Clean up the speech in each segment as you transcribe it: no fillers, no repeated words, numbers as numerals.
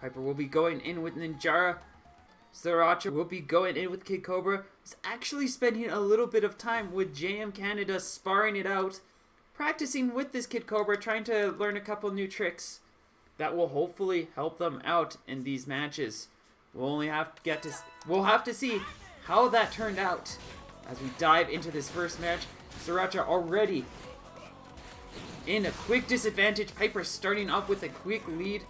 Piper will be going in with Ninjara. Sriracha will be going in with Kid Cobra. He's actually spending a little bit of time with JM Canada, sparring it out, practicing with this Kid Cobra, trying to learn a couple new tricks that will hopefully help them out in these matches. We'll have to see how that turned out as we dive into this first match. Sriracha already in a quick disadvantage. Piper starting up with a quick lead.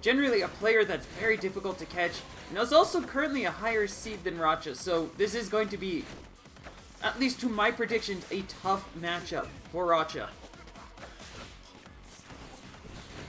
Generally a player that's very difficult to catch. And is also currently a higher seed than Racha, so this is going to be, at least to my predictions, a tough matchup for Racha.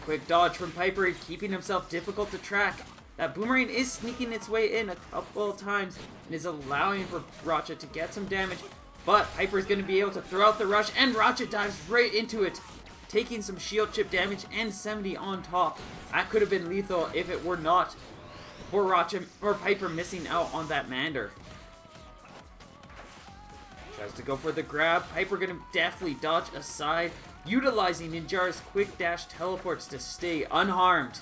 Quick dodge from Piper, keeping himself difficult to track. That boomerang is sneaking its way in a couple of times and is allowing for Racha to get some damage. But Piper is going to be able to throw out the rush, and Racha dives right into it, taking some shield chip damage and 70 on top. That could have been lethal if it were not for Racha or Piper missing out on that Mander. Tries to go for the grab. Piper going to definitely dodge aside, utilizing Ninjara's quick dash teleports to stay unharmed.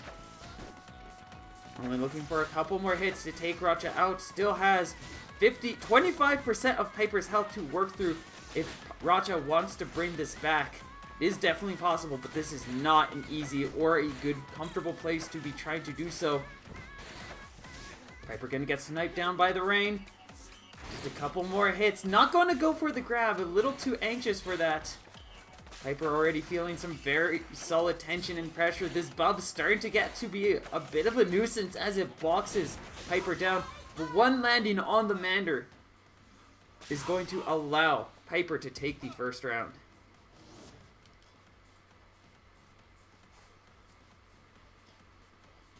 Only looking for a couple more hits to take Racha out. Still has 25% of Piper's health to work through if Racha wants to bring this back. It is definitely possible, but this is not an easy or a good, comfortable place to be trying to do so. Piper gonna get sniped down by the rain. Just a couple more hits. Not gonna go for the grab. A little too anxious for that. Piper already feeling some very solid tension and pressure. This bub's starting to get to be a bit of a nuisance as it boxes Piper down. But one landing on the Mander is going to allow Piper to take the first round.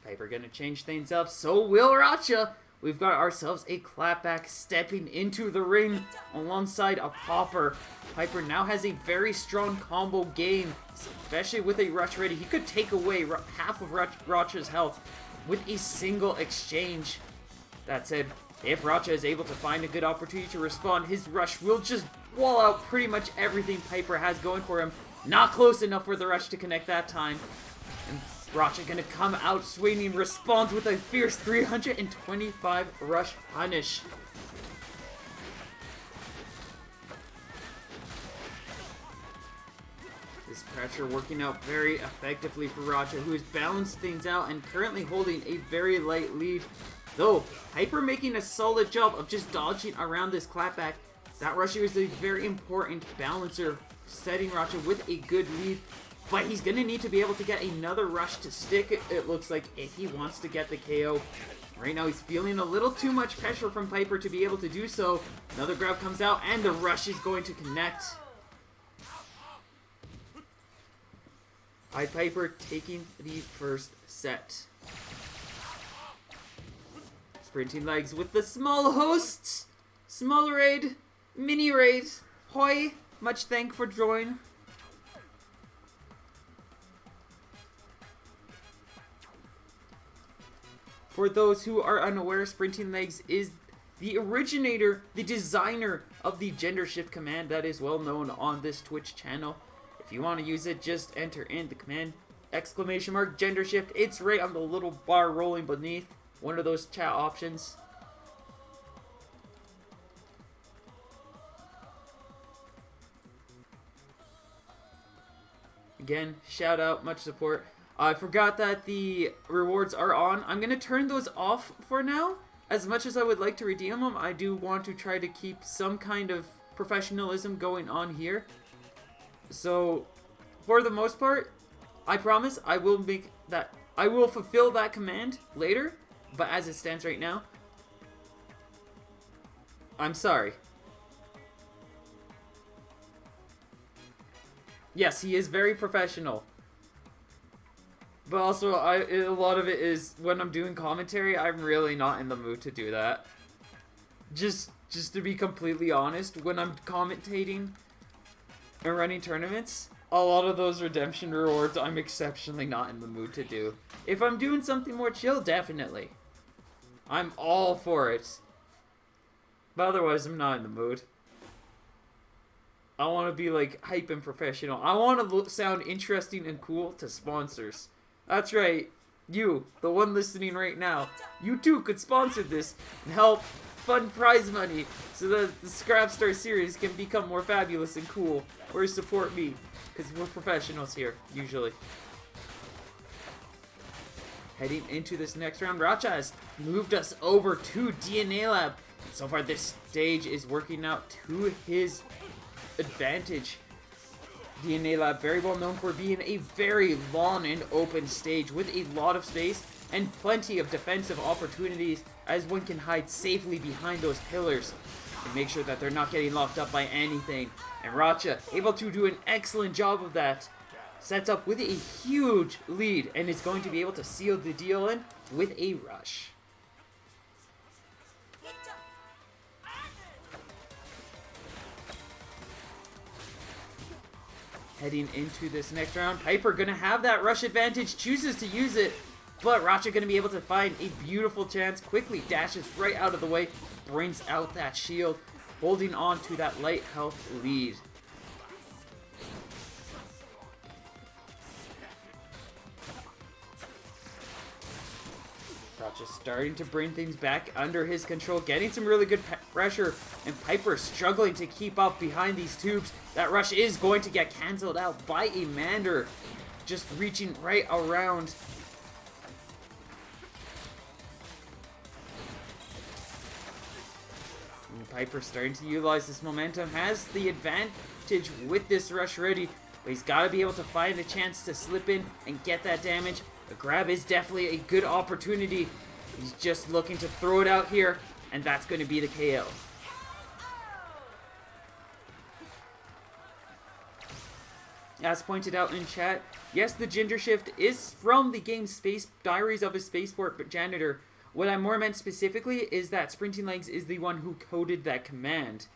Piper gonna change things up, so will Racha. We've got ourselves a clapback stepping into the ring alongside a popper. Piper now has a very strong combo game, especially with a rush ready. He could take away half of Racha's health with a single exchange. That said, if Racha is able to find a good opportunity to respond, his rush will just wall out pretty much everything Piper has going for him. Not close enough for the rush to connect that time. And Racha gonna come out swinging, responds with a fierce 325 rush punish. This pressure working out very effectively for Racha, who has balanced things out and currently holding a very light lead. Though, Piper making a solid job of just dodging around this clapback. That rusher is a very important balancer, setting Racha with a good lead. But he's going to need to be able to get another rush to stick, it looks like, if he wants to get the KO. Right now he's feeling a little too much pressure from Piper to be able to do so. Another grab comes out and the rush is going to connect. Piper taking the first set. Sprinting legs with the small hosts. Small raid. Mini raid. Hoi. Much thank for join. For those who are unaware, Sprinting Legs is the originator, the designer of the gender shift command that is well known on this Twitch channel. If you want to use it, just enter in the command ! gender shift. It's right on the little bar rolling beneath one of those chat options. Again, shout out, much support. I forgot that the rewards are on. I'm going to turn those off for now. As much as I would like to redeem them, I do want to try to keep some kind of professionalism going on here. So, for the most part, I promise I will fulfill that command later. But as it stands right now, I'm sorry. Yes, he is very professional. But also, a lot of it is, when I'm doing commentary, I'm really not in the mood to do that. Just to be completely honest, when I'm commentating and running tournaments, a lot of those redemption rewards I'm exceptionally not in the mood to do. If I'm doing something more chill, definitely. I'm all for it. But otherwise, I'm not in the mood. I want to be like hype and professional. I want to sound interesting and cool to sponsors. That's right. You, the one listening right now, you too could sponsor this and help fund prize money so that the Scrapstar series can become more fabulous and cool. Or support me, because we're professionals here, usually. Heading into this next round, Racha has moved us over to DNA Lab. So far, this stage is working out to his advantage. DNA Lab, very well known for being a very long and open stage with a lot of space and plenty of defensive opportunities, as one can hide safely behind those pillars to make sure that they're not getting locked up by anything. And Racha, able to do an excellent job of that, sets up with a huge lead and is going to be able to seal the deal in with a rush. Heading into this next round, Piper gonna have that rush advantage, chooses to use it, but Racha gonna be able to find a beautiful chance, quickly dashes right out of the way, brings out that shield, holding on to that light health lead. Racha starting to bring things back under his control, getting some really good pressure, and Piper struggling to keep up behind these tubes. That rush is going to get cancelled out by a Mander, just reaching right around. And Piper starting to utilize this momentum, has the advantage with this rush ready, but he's got to be able to find a chance to slip in and get that damage. The grab is definitely a good opportunity. He's just looking to throw it out here, and that's going to be the KO. As pointed out in chat, yes, the Ginger Shift is from the game Space Diaries of a Spaceport Janitor. What I more meant specifically is that Sprinting Legs is the one who coded that command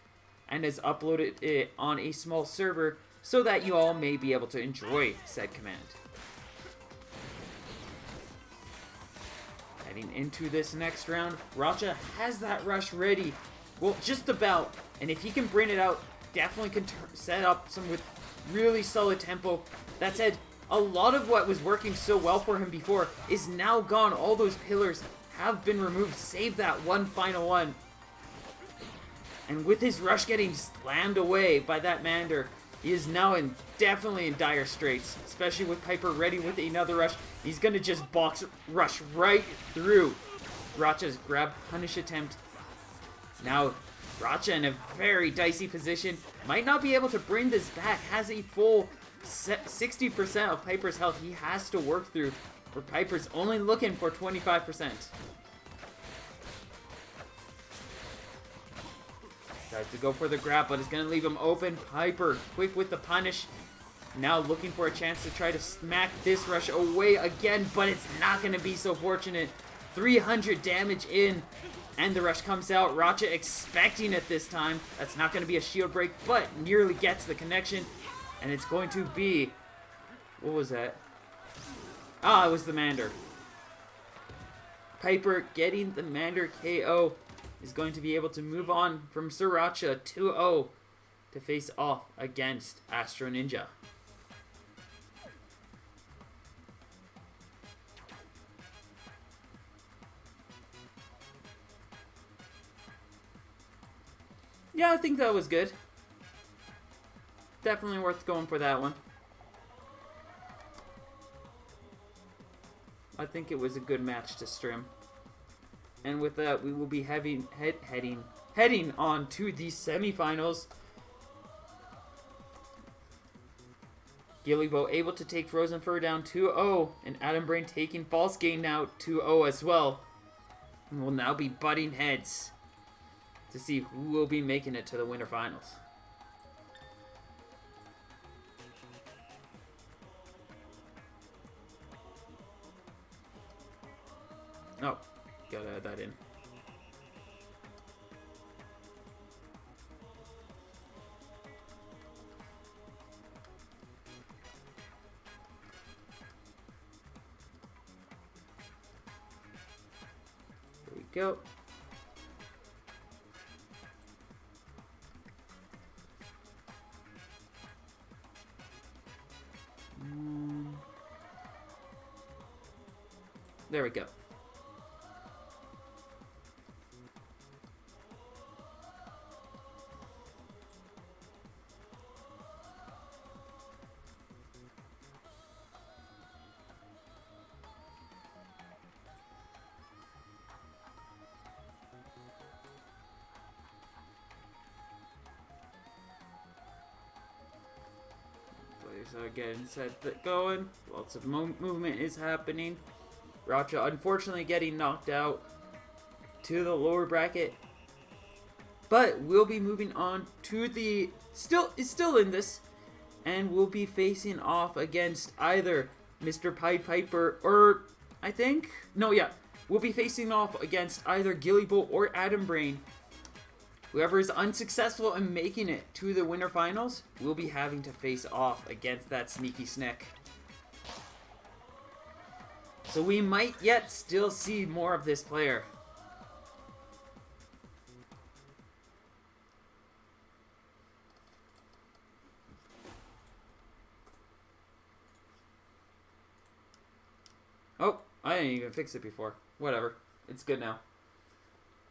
and has uploaded it on a small server so that you all may be able to enjoy said command. Heading into this next round, Racha has that rush ready. Well, just about. And if he can bring it out, definitely can set up some with really solid tempo. That said, a lot of what was working so well for him before is now gone. All those pillars have been removed, save that one final one. And with his rush getting slammed away by that Mander, he is now definitely in dire straits, especially with Piper ready with another rush. He's going to just rush right through Racha's grab punish attempt. Now, Racha in a very dicey position, might not be able to bring this back, has a full 60% of Piper's health he has to work through, where Piper's only looking for 25%. Tries to go for the grab, but it's going to leave him open. Piper, quick with the punish. Now looking for a chance to try to smack this rush away again, but it's not going to be so fortunate. 300 damage in, and the rush comes out. Racha expecting it this time. That's not going to be a shield break, but nearly gets the connection. And it's going to be... What was that? Ah, it was the Mander. Piper getting the Mander KO is going to be able to move on from Sriracha 2-0 to face off against Astro Ninja. Yeah, I think that was good. Definitely worth going for that one. I think it was a good match to stream. And with that, we will be heading on to the semifinals. Gillybo able to take Frozen Fur down 2-0, and Adam Brain taking False Gain now 2-0 as well. And we'll now be butting heads to see who will be making it to the winter finals. Oh, gotta add that in. There we go. There we go. Players are getting set going. Lots of movement is happening. Racha unfortunately getting knocked out to the lower bracket. But we'll be moving on to the... Is still in this. And we'll be facing off against either Mr. Pied Piper or... I think? No, yeah. We'll be facing off against either Gillybo or Adam Brain. Whoever is unsuccessful in making it to the winter finals will be having to face off against that sneaky snack. So we might yet still see more of this player. Oh, I didn't even fix it before. Whatever. It's good now.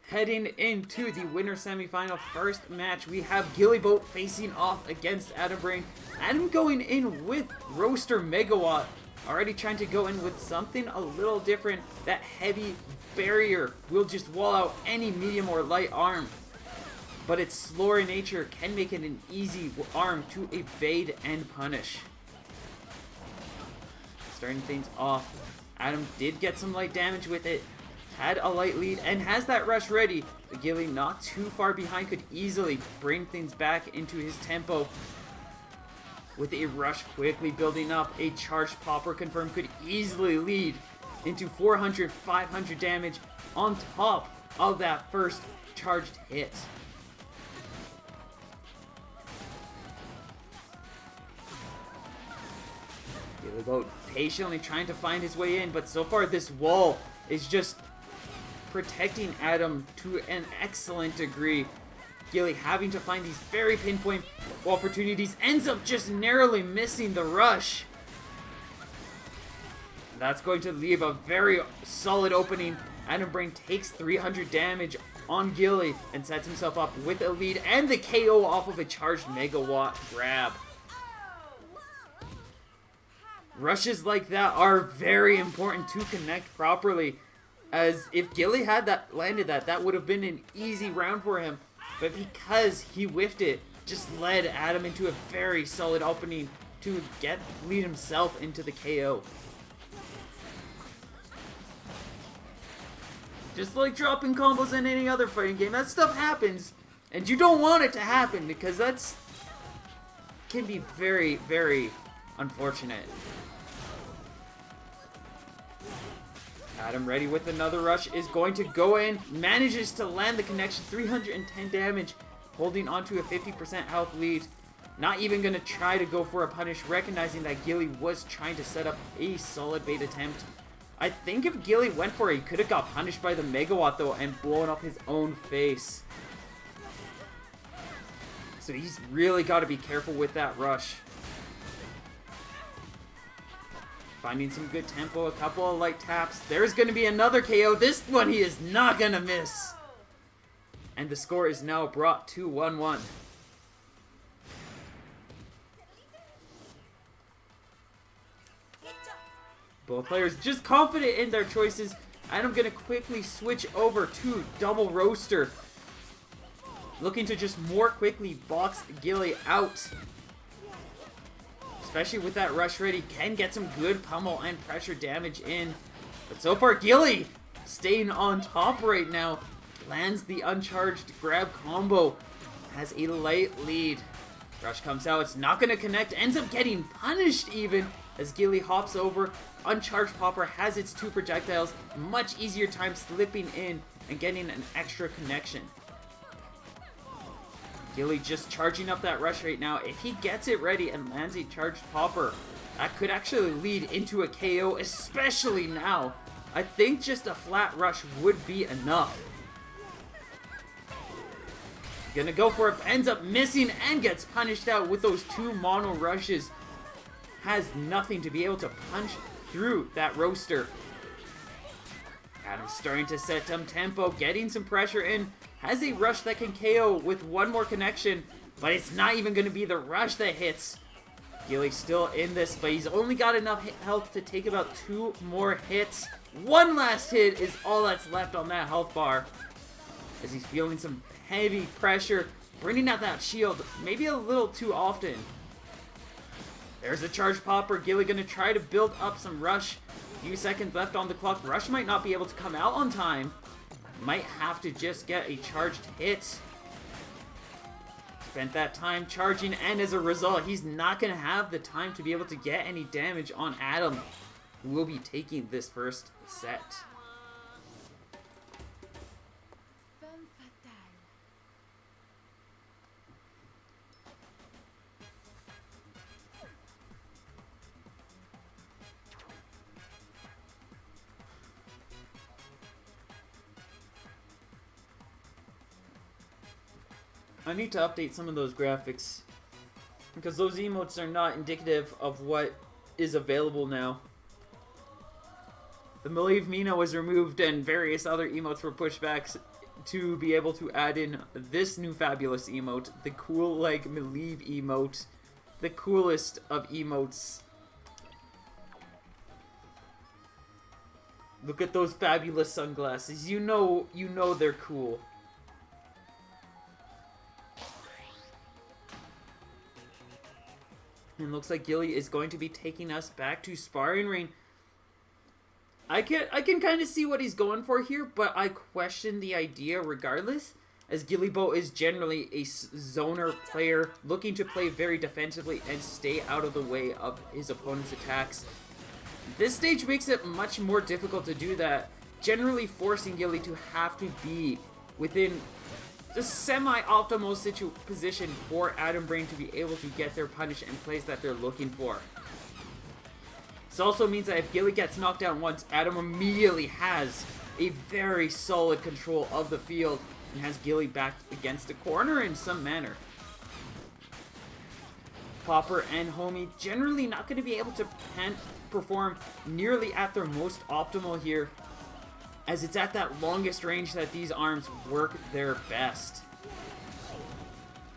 Heading into the winter semifinal first match, we have Gillybo facing off against Adam Brain. Adam going in with Roaster Megawatt. Already trying to go in with something a little different. That heavy barrier will just wall out any medium or light arm. But its slower nature can make it an easy arm to evade and punish. Starting things off, Adam did get some light damage with it. Had a light lead and has that rush ready. The Gilly not too far behind could easily bring things back into his tempo. With a rush quickly building up, a charged popper confirmed could easily lead into 400, 500 damage on top of that first charged hit. Gillybo patiently trying to find his way in, but so far this wall is just protecting Adam to an excellent degree. Gilly having to find these very pinpoint opportunities, ends up just narrowly missing the rush. That's going to leave a very solid opening. Adam Brain takes 300 damage on Gilly and sets himself up with a lead and the KO off of a charged Megawatt grab. Rushes like that are very important to connect properly, as if Gilly had landed that would have been an easy round for him. But because he whiffed it, just led Adam into a very solid opening to lead himself into the KO. Just like dropping combos in any other fighting game, that stuff happens, and you don't want it to happen because can be very, very unfortunate. Adam ready with another rush is going to go in, manages to land the connection, 310 damage, holding onto a 50% health lead. Not even going to try to go for a punish, recognizing that Gilly was trying to set up a solid bait attempt. I think if Gilly went for it, he could have got punished by the Megawatt though and blown up his own face. So he's really got to be careful with that rush. Finding some good tempo, a couple of light taps. There's going to be another KO. This one he is not going to miss. And the score is now brought to 1-1. Both players just confident in their choices. And I'm going to quickly switch over to Double Roaster. Looking to just more quickly box Gilly out. Especially with that rush ready, can get some good pummel and pressure damage in. But so far, Gilly staying on top right now. Lands the uncharged grab combo. Has a light lead. Rush comes out, it's not going to connect. Ends up getting punished even as Gilly hops over. Uncharged popper has its 2 projectiles. Much easier time slipping in and getting an extra connection. Gilly just charging up that rush right now. If he gets it ready and lands a charged popper, that could actually lead into a KO, especially now. I think just a flat rush would be enough. Gonna go for it, ends up missing and gets punished out with those 2 mono rushes. Has nothing to be able to punch through that roaster. Adam's starting to set some tempo, getting some pressure in. Has a rush that can KO with one more connection, but it's not even going to be the rush that hits. Gilly's still in this, but he's only got enough health to take about 2 more hits. One last hit is all that's left on that health bar, as he's feeling some heavy pressure, bringing out that shield maybe a little too often. There's a charge popper. Gilly going to try to build up some rush. Few seconds left on the clock. Rush might not be able to come out on time. Might have to just get a charged hit. Spent that time charging, and as a result, he's not going to have the time to be able to get any damage on Adam, who will be taking this first set. I need to update some of those graphics, because those emotes are not indicative of what is available now. The Believe Mina was removed and various other emotes were pushed back to be able to add in this new fabulous emote, the Cool Like Believe emote, the coolest of emotes. Look at those fabulous sunglasses. You know they're cool. And looks like Gilly is going to be taking us back to sparring ring. I can kind of see what he's going for here, but I question the idea regardless, as Gillybo is generally a zoner player looking to play very defensively and stay out of the way of his opponent's attacks. This stage makes it much more difficult to do that, generally forcing Gilly to have to be within the semi-optimal position for Adam Brain to be able to get their punish and plays that they're looking for. This also means that if Gilly gets knocked down once, Adam immediately has a very solid control of the field and has Gilly back against the corner in some manner. Popper and Homie generally not going to be able to perform nearly at their most optimal here, as it's at that longest range that these arms work their best.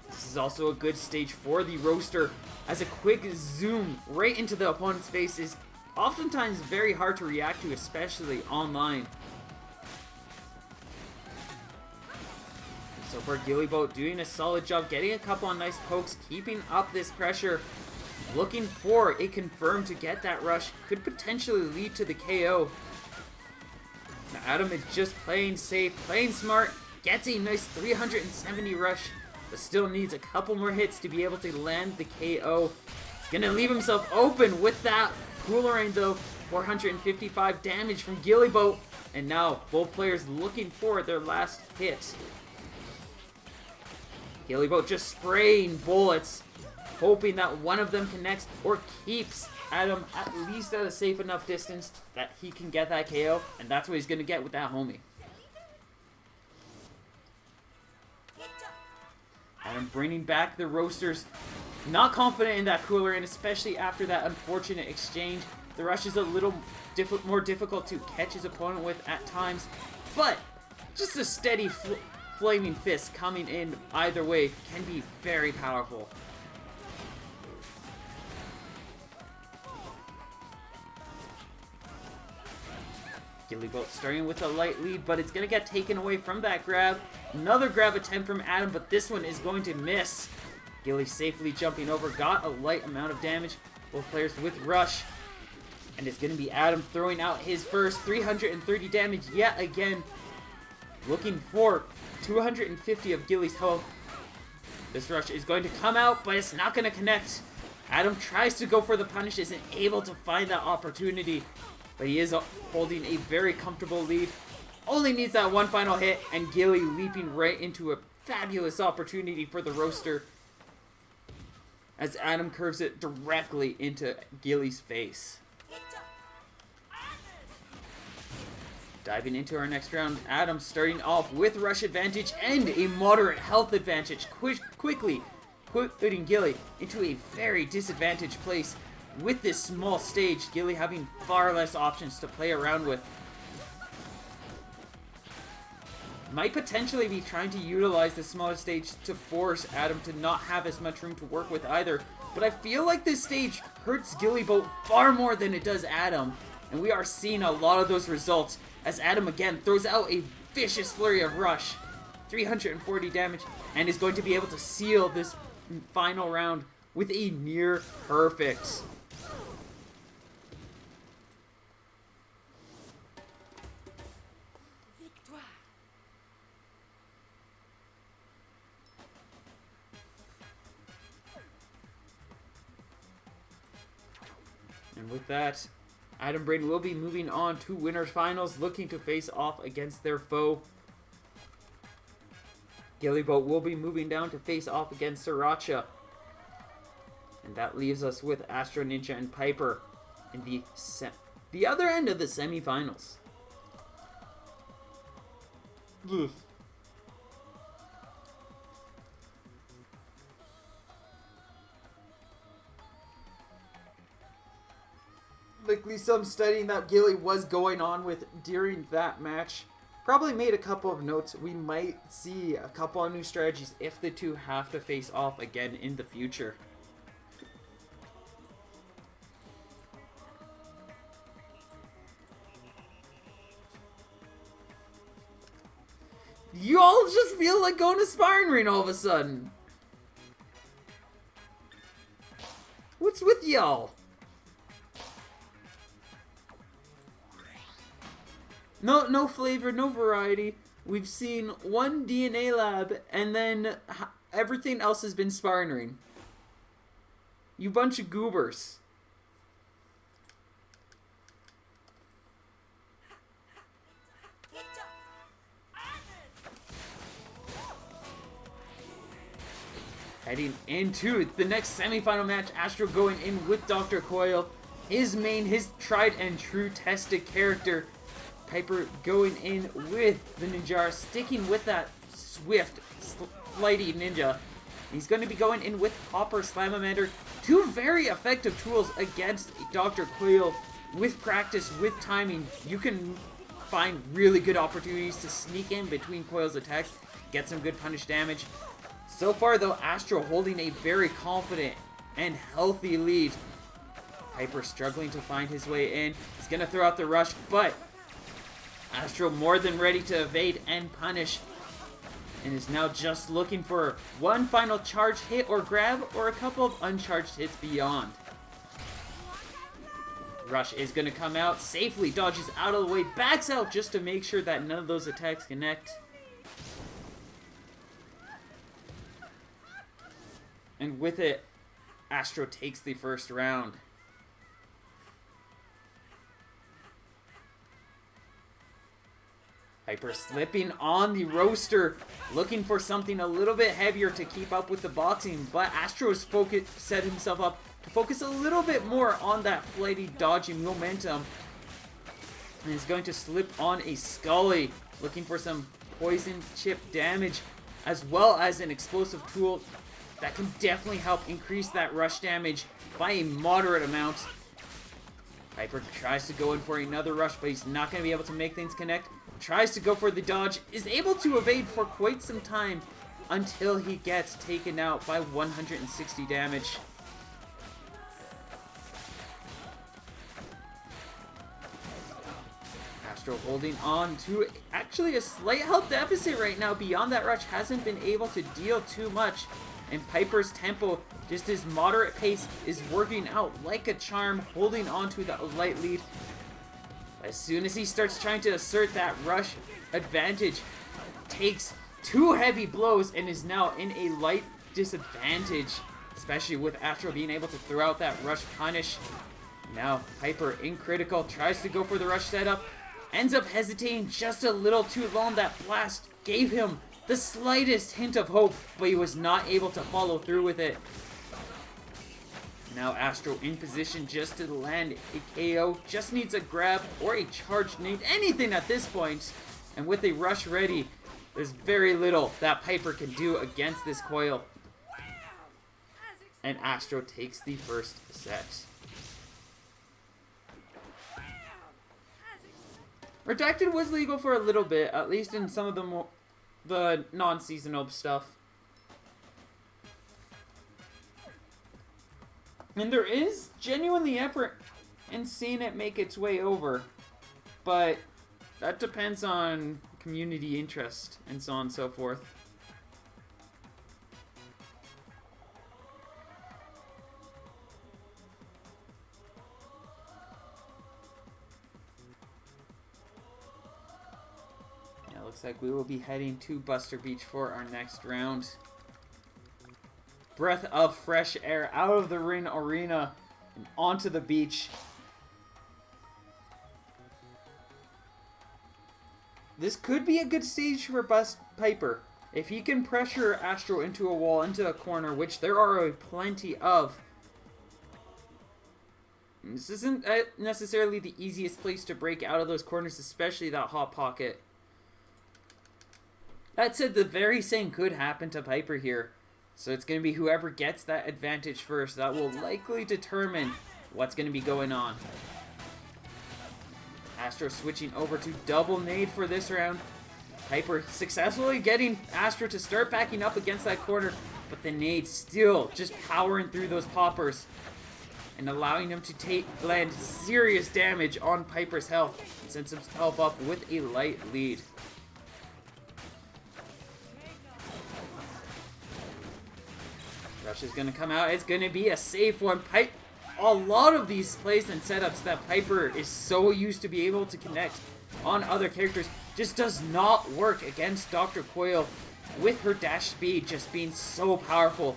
This is also a good stage for the roaster, as a quick zoom right into the opponent's face is oftentimes very hard to react to, especially online. So far, Gillybo doing a solid job, getting a couple of nice pokes, keeping up this pressure, looking for a confirm to get that rush, could potentially lead to the KO. Now Adam is just playing safe, playing smart, gets a nice 370 rush, but still needs a couple more hits to be able to land the KO. He's gonna leave himself open with that Coolerang though. 455 damage from Gillybo, and now both players looking for their last hit. Gillybo just spraying bullets, hoping that one of them connects or keeps Adam at least at a safe enough distance that he can get that KO, and that's what he's going to get with that Homie. Adam bringing back the roasters, not confident in that cooler, and especially after that unfortunate exchange. The rush is a little more difficult to catch his opponent with at times, but just a steady flaming fist coming in either way can be very powerful. Gillybo starting with a light lead, but it's going to get taken away from that grab. Another grab attempt from Adam, but this one is going to miss. Gilly safely jumping over, got a light amount of damage. Both players with rush. And it's going to be Adam throwing out his first 330 damage yet again. Looking for 250 of Gilly's health. This rush is going to come out, but it's not going to connect. Adam tries to go for the punish, isn't able to find that opportunity. But he is holding a very comfortable lead. Only needs that one final hit, and Gilly leaping right into a fabulous opportunity for the roaster, as Adam curves it directly into Gilly's face. Diving into our next round, Adam starting off with rush advantage and a moderate health advantage, quickly putting Gilly into a very disadvantaged place. With this small stage, Gilly having far less options to play around with. might potentially be trying to utilize the smaller stage to force Adam to not have as much room to work with either. But I feel like this stage hurts Gillyboat far more than it does Adam. And we are seeing a lot of those results as Adam again throws out a vicious flurry of rush. 340 damage, and is going to be able to seal this final round with a near perfect. And with that, Adam Braden will be moving on to winners finals, looking to face off against their foe. Gillyboat will be moving down to face off against Sriracha. And that leaves us with Astro Ninja and Piper in the other end of the semifinals. Ugh. Likely some studying that Gilly was going on with during that match. Probably made a couple of notes. We might see a couple of new strategies if the two have to face off again in the future. You all just feel like going to sparring ring all of a sudden. What's with y'all? No flavor, no variety. We've seen one DNA lab, and then everything else has been sparring ring. You bunch of goobers. Heading into the next semifinal match, Astro going in with Dr. Coil. His tried and true tested character. Piper going in with the Ninjara, sticking with that swift, flighty ninja. He's going to be going in with Hopper Slamamander. Two very effective tools against Dr. Coil. With practice, with timing, you can find really good opportunities to sneak in between Coil's attacks, get some good punish damage. So far though, Astro holding a very confident and healthy lead. Piper struggling to find his way in. He's going to throw out the rush, but Astro more than ready to evade and punish, and is now just looking for one final charge hit or grab, or a couple of uncharged hits beyond. Rush is going to come out safely, dodges out of the way, backs out just to make sure that none of those attacks connect. And with it, Astro takes the first round. Piper slipping on the roaster, looking for something a little bit heavier to keep up with the boxing, but Astro has set himself up to focus a little bit more on that flighty, dodging momentum. And is going to slip on a Scully, looking for some poison chip damage, as well as an explosive tool that can definitely help increase that rush damage by a moderate amount. Piper tries to go in for another rush, but he's not going to be able to make things connect. Tries to go for the dodge, is able to evade for quite some time until he gets taken out by 160 damage. Astro holding on to actually a slight health deficit right now. Beyond that rush, hasn't been able to deal too much. And Piper's tempo, just his moderate pace, is working out like a charm, holding on to the light lead. As soon as he starts trying to assert that rush advantage, takes two heavy blows and is now in a light disadvantage, especially with Astro being able to throw out that rush punish. Now Piper in critical, tries to go for the rush setup, ends up hesitating just a little too long. That blast gave him the slightest hint of hope, but he was not able to follow through with it. Now Astro in position just to land a KO, just needs a grab or a charged nade, anything at this point. And with a rush ready, there's very little that Piper can do against this Coil. And Astro takes the first set. Redacted was legal for a little bit, at least in some of the the non-seasonal stuff. And there is genuinely effort in seeing it make its way over. But that depends on community interest and so on and so forth. Yeah, looks like we will be heading to Buster Beach for our next round. Breath of fresh air out of the ring arena and onto the beach. This could be a good stage for Piper. If he can pressure Astro into a wall, into a corner, which there are plenty of. This isn't necessarily the easiest place to break out of those corners, especially that hot pocket. That said, the very same could happen to Piper here. So it's going to be whoever gets that advantage first that will likely determine what's going to be going on. Astro switching over to double nade for this round. Piper successfully getting Astro to start backing up against that corner, but the nade still just powering through those poppers and allowing him to land serious damage on Piper's health and sends himself up with a light lead. Rush is going to come out. It's going to be a safe one. A lot of these plays and setups that Piper is so used to be able to connect on other characters just does not work against Dr. Coil with her dash speed just being so powerful.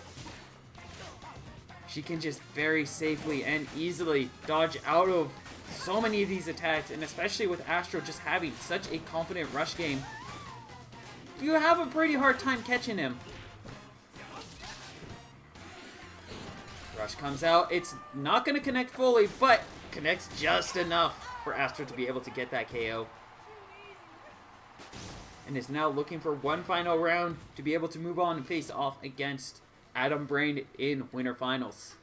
She can just very safely and easily dodge out of so many of these attacks, and especially with Astro just having such a confident rush game, you have a pretty hard time catching him. Rush comes out. It's not going to connect fully, but connects just enough for Astro to be able to get that KO. And is now looking for one final round to be able to move on and face off against Adam Brain in Winter Finals.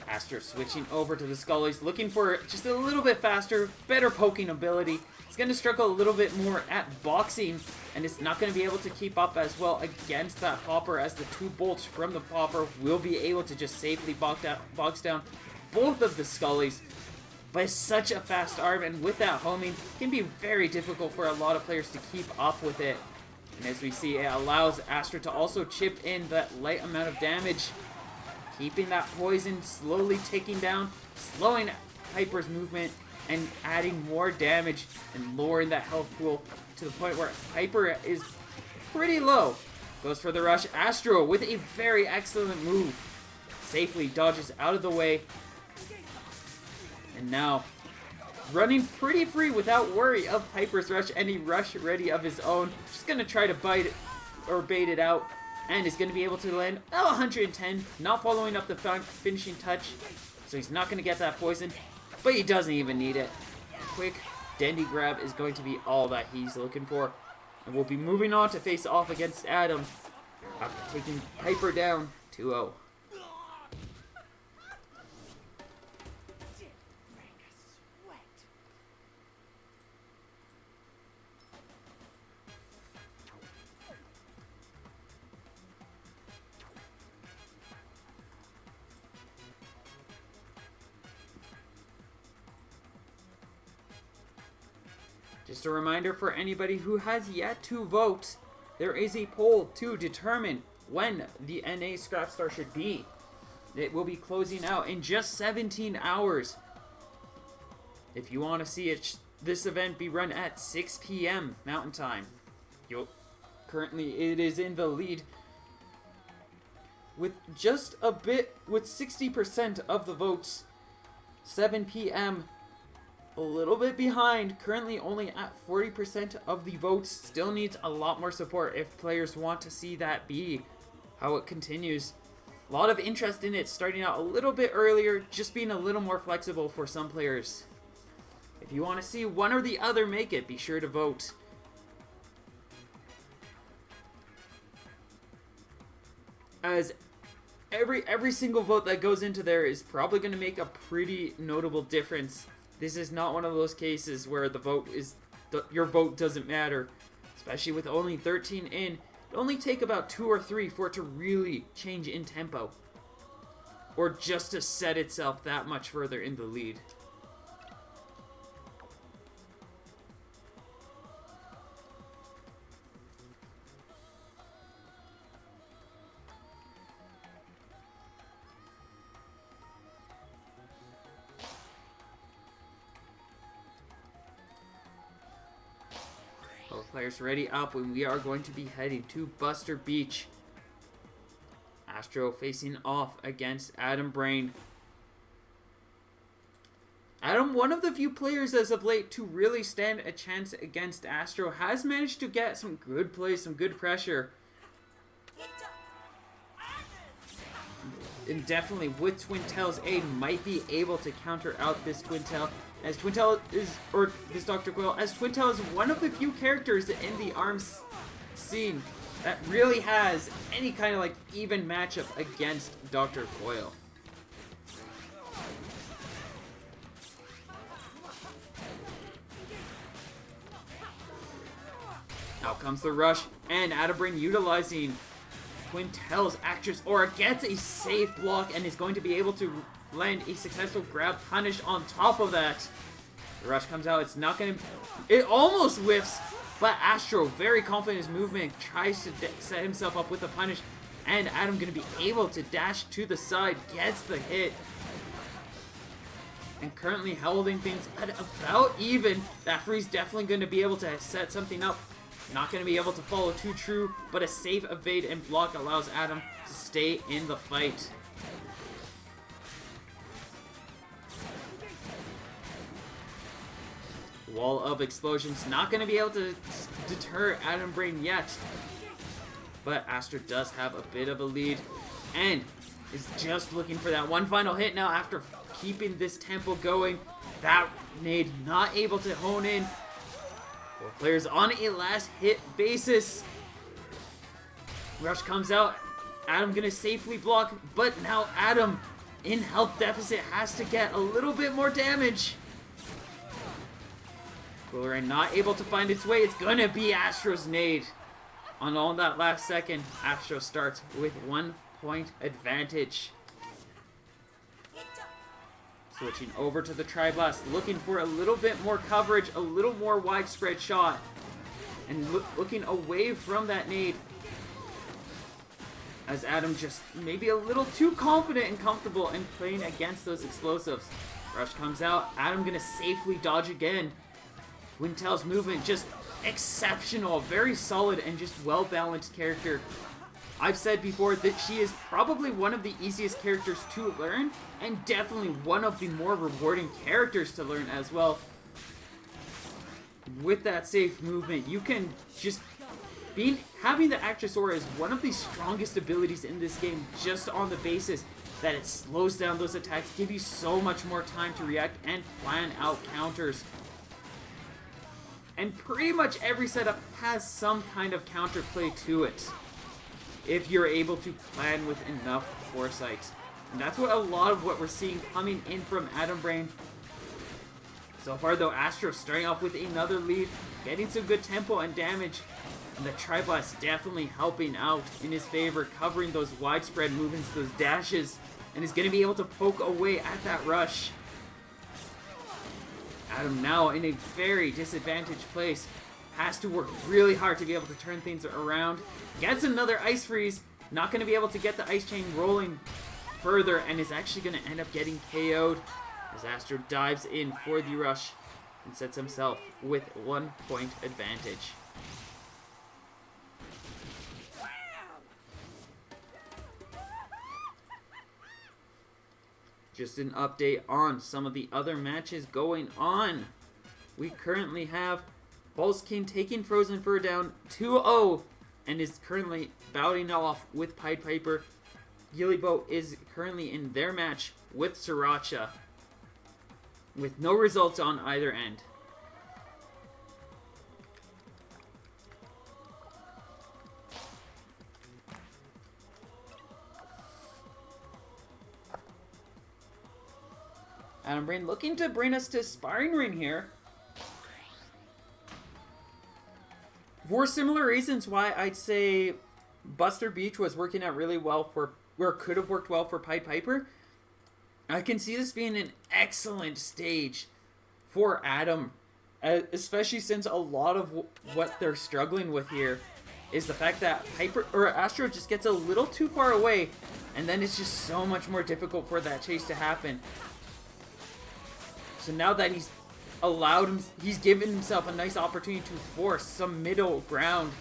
Astro switching over to the Scullies, looking for just a little bit faster, better poking ability. It's going to struggle a little bit more at boxing, and it's not going to be able to keep up as well against that popper, as the two bolts from the popper will be able to just safely box down both of the Scullies. But it's such a fast arm, and with that homing, it can be very difficult for a lot of players to keep up with it. And as we see, it allows Astro to also chip in that light amount of damage, keeping that poison slowly ticking down, slowing Piper's movement, and adding more damage and lowering that health pool to the point where Piper is pretty low. Goes for the rush. Astro with a very excellent move. Safely dodges out of the way. And now running pretty free without worry of Piper's rush. Any rush ready of his own. Just going to try to bite it or bait it out. And is going to be able to land 110. Not following up the finishing touch. So he's not going to get that poison. But he doesn't even need it. Quick dandy grab is going to be all that he's looking for. And we'll be moving on to face off against Adam after taking Piper down 2-0. Just a reminder for anybody who has yet to vote, there is a poll to determine when the NA Scrapstar should be. It will be closing out in just 17 hours. If you want to see this event be run at 6 p.m. Mountain Time, currently it is in the lead with just a bit, with 60% of the votes. 7 p.m. a little bit behind, currently only at 40% of the votes. Still needs a lot more support if players want to see that be how it continues. A lot of interest in it starting out a little bit earlier, just being a little more flexible for some players. If you want to see one or the other make it, be sure to vote. As every single vote that goes into there is probably going to make a pretty notable difference This is not one of those cases where your vote doesn't matter, especially with only 13 in. It only take about 2 or 3 for it to really change in tempo, or just to set itself that much further in the lead. Both players ready up, and we are going to be heading to Buster Beach. Astro facing off against Adam Brain. Adam, one of the few players as of late to really stand a chance against Astro, has managed to get some good plays, some good pressure. And definitely with Twin Tail's aid, might be able to counter out this Twin Tail. As Twin Tail is, or this Dr. Coil, as Twin Tail is one of the few characters in the ARMS scene that really has any kind of like even matchup against Dr. Coil. Out comes the rush, and Adam Brain utilizing Twin Tail's Actress Aura gets a safe block and is going to be able to land a successful grab punish on top of that. The rush comes out, it's not going to... It almost whiffs, but Astro, very confident in his movement, tries to set himself up with a punish, and Adam going to be able to dash to the side, gets the hit. And currently holding things at about even. That free's definitely going to be able to set something up. Not going to be able to follow too true, but a safe evade and block allows Adam to stay in the fight. Wall of explosions, not going to be able to deter Adam Brain yet. But Astro does have a bit of a lead and is just looking for that one final hit now after keeping this tempo going. That nade not able to hone in. 4 players on a last hit basis. Rush comes out. Adam gonna safely block, but now Adam in health deficit has to get a little bit more damage. Quill not able to find its way. It's gonna be Astro's nade. On all that last second, Astro starts with 1 point advantage. Switching over to the Tri-Blast, looking for a little bit more coverage, a little more widespread shot. And looking away from that nade. As Adam just maybe a little too confident and comfortable in playing against those explosives. Rush comes out, Adam gonna safely dodge again. Twin Tail's movement just exceptional, very solid and just well-balanced character. I've said before that she is probably one of the easiest characters to learn, and definitely one of the more rewarding characters to learn as well. With that safe movement, you can just... having the Actress Aura is one of the strongest abilities in this game, just on the basis that it slows down those attacks, give you so much more time to react and plan out counters. And pretty much every setup has some kind of counterplay to it, if you're able to plan with enough foresight. And that's what a lot of what we're seeing coming in from Adam Brain. So far though, Astro starting off with another lead, getting some good tempo and damage, and the Tri-Blast definitely helping out in his favor, covering those widespread movements, those dashes, and is going to be able to poke away at that rush. Adam now in a very disadvantaged place, has to work really hard to be able to turn things around. Gets another Ice Freeze, not going to be able to get the Ice Chain rolling further, and is actually going to end up getting KO'd as Astro dives in for the rush and sets himself with 1 point advantage. Just an update on some of the other matches going on. We currently have Pulse King taking Frozen Fur down 2-0 and is currently bouting off with Pied Piper. Gillibo is currently in their match with Sriracha, with no results on either end. Adam Brain looking to bring us to sparring ring here. For similar reasons why I'd say Buster Beach was working out really well for, or could have worked well for Pied Piper. I can see this being an excellent stage for Adam, especially since a lot of what they're struggling with here is the fact that Astro just gets a little too far away, and then it's just so much more difficult for that chase to happen. So now that he's given himself a nice opportunity to force some middle ground,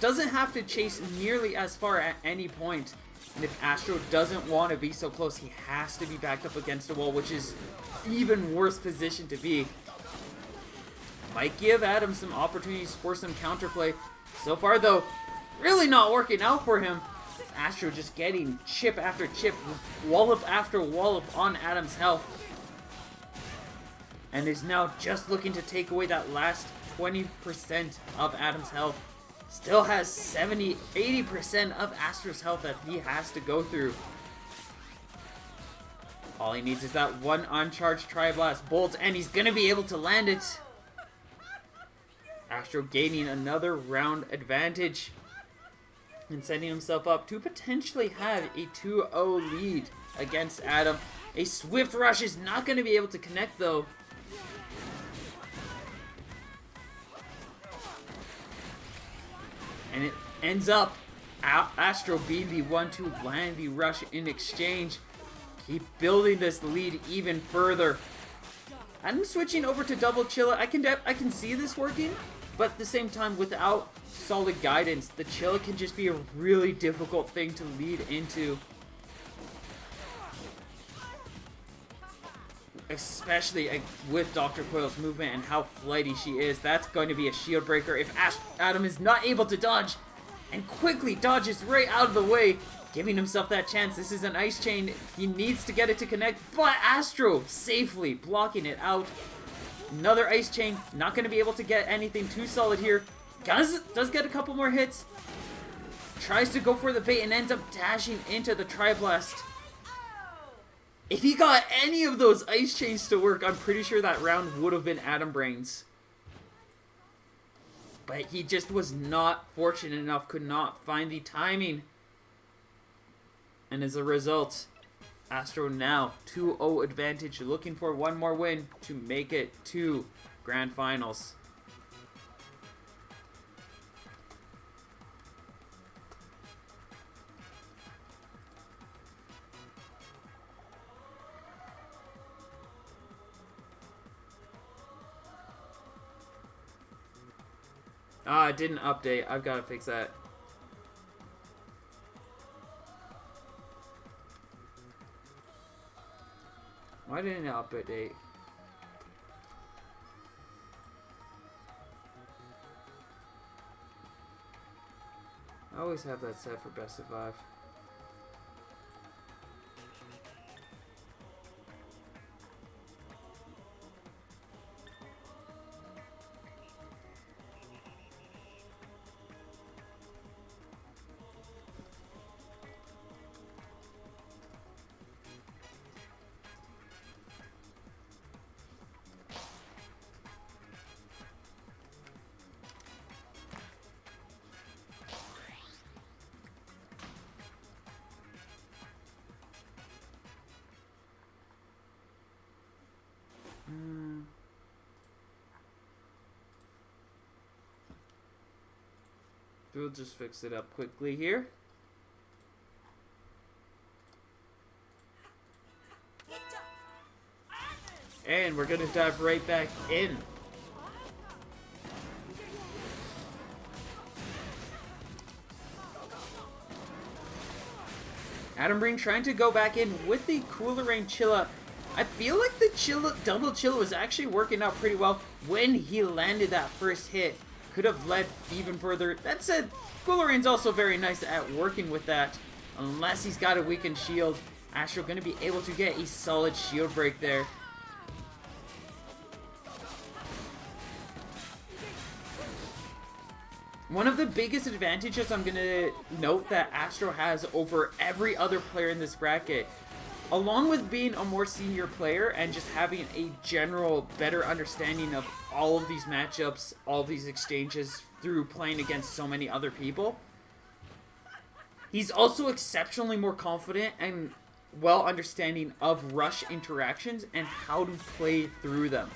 doesn't have to chase nearly as far at any point. And if Astro doesn't want to be so close, he has to be backed up against a wall, which is even worse position to be. Might give Adam some opportunities for some counterplay. So far, though, really not working out for him. Astro just getting chip after chip, wallop after wallop on Adam's health. And is now just looking to take away that last 20% of Adam's health. Still has 80% of Astro's health that he has to go through. All he needs is that one uncharged Tri-Blast Bolt, and he's going to be able to land it. Astro gaining another round advantage and setting himself up to potentially have a 2-0 lead against Adam. A Swift Rush is not going to be able to connect, though. And it ends up Astro being the one to land the rush in exchange. Keep building this lead even further. I'm switching over to double Chilla. I can see this working, but at the same time, without solid guidance, the Chilla can just be a really difficult thing to lead into. Especially with Dr. Coil's movement and how flighty she is. That's going to be a shield breaker if Adam is not able to dodge, and quickly dodges right out of the way, giving himself that chance. This is an ice chain. He needs to get it to connect, but Astro safely blocking it out. Another ice chain. Not going to be able to get anything too solid here. Does get a couple more hits. Tries to go for the bait and ends up dashing into the Tri-Blast. If he got any of those ice chains to work, I'm pretty sure that round would have been Adam Brain's. But he just was not fortunate enough, could not find the timing. And as a result, Astro now 2-0 advantage, looking for one more win to make it to Grand Finals. It didn't update. I've got to fix that. Why didn't it update? I always have that set for best of 5. We'll just fix it up quickly here. And we're gonna dive right back in. Adam Brain trying to go back in with the Cooler Rain Chilla. I feel like the double Chilla was actually working out pretty well when he landed that first hit. Could have led even further. That said, Cooler Rain's also very nice at working with that. Unless he's got a weakened shield, Astro going to be able to get a solid shield break there. One of the biggest advantages I'm going to note that Astro has over every other player in this bracket, along with being a more senior player and just having a general better understanding of all of these matchups, all of these exchanges through playing against so many other people, he's also exceptionally more confident and well understanding of rush interactions and how to play through them.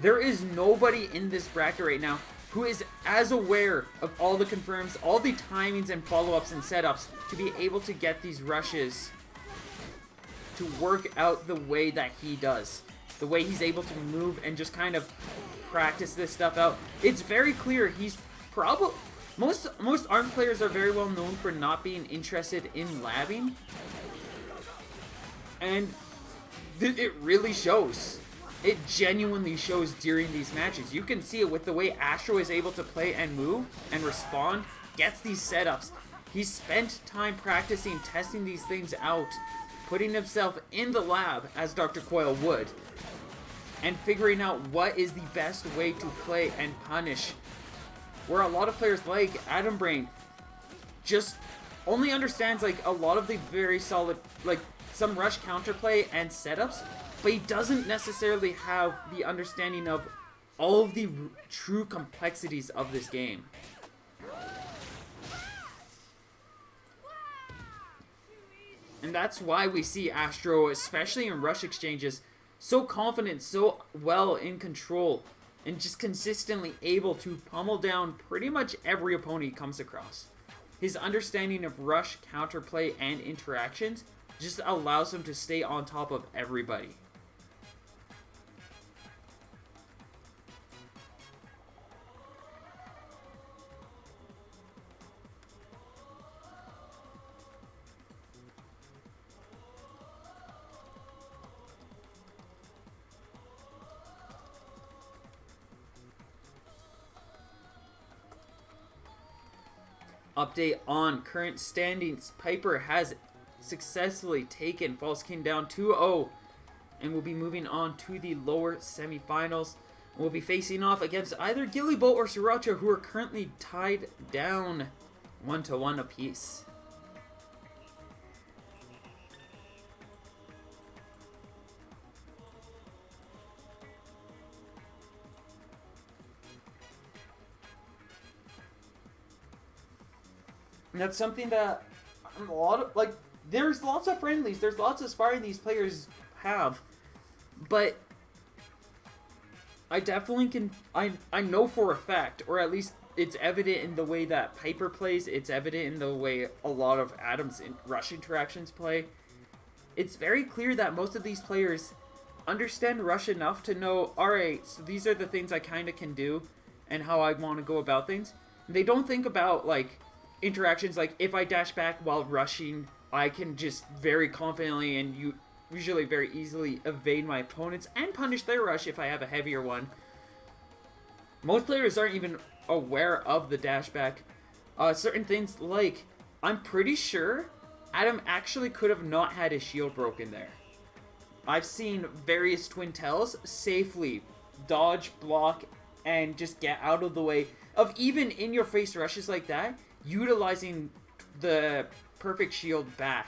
There is nobody in this bracket right now who is as aware of all the confirms, all the timings and follow-ups and setups to be able to get these rushes to work out the way that he does. The way he's able to move and just kind of practice this stuff out. It's very clear he's probably... Most ARM players are very well known for not being interested in labbing. And it really shows. It genuinely shows during these matches. You can see it with the way Astro is able to play and move and respond, gets these setups. He's spent time practicing, testing these things out, putting himself in the lab, as Dr. Coyle would, and figuring out what is the best way to play and punish. Where a lot of players like Adam Brain just only understands like a lot of the very solid, like some rush counterplay and setups, but he doesn't necessarily have the understanding of all of the true complexities of this game. And that's why we see Astro, especially in rush exchanges, so confident, so well in control, and just consistently able to pummel down pretty much every opponent he comes across. His understanding of rush, counterplay, and interactions just allows him to stay on top of everybody. Update on current standings. Piper has successfully taken False King down 2-0 and will be moving on to the lower semifinals. We'll be facing off against either Gillybolt or Sriracha, who are currently tied down 1-1 apiece. And that's something that a lot of, like, there's lots of friendlies, there's lots of sparring these players have, but I definitely can, I know for a fact, or at least it's evident in the way that Piper plays, it's evident in the way a lot of Adam's rush interactions play. It's very clear that most of these players understand rush enough to know, alright, so these are the things I kind of can do, and how I want to go about things. And they don't think about, like, interactions like, if I dash back while rushing, I can just very confidently and usually very easily evade my opponents and punish their rush if I have a heavier one. Most players aren't even aware of the dash back. Certain things like, I'm pretty sure Adam actually could have not had his shield broken there. I've seen various Twin Tails safely dodge, block, and just get out of the way of even in-your-face rushes like that, utilizing the perfect shield back,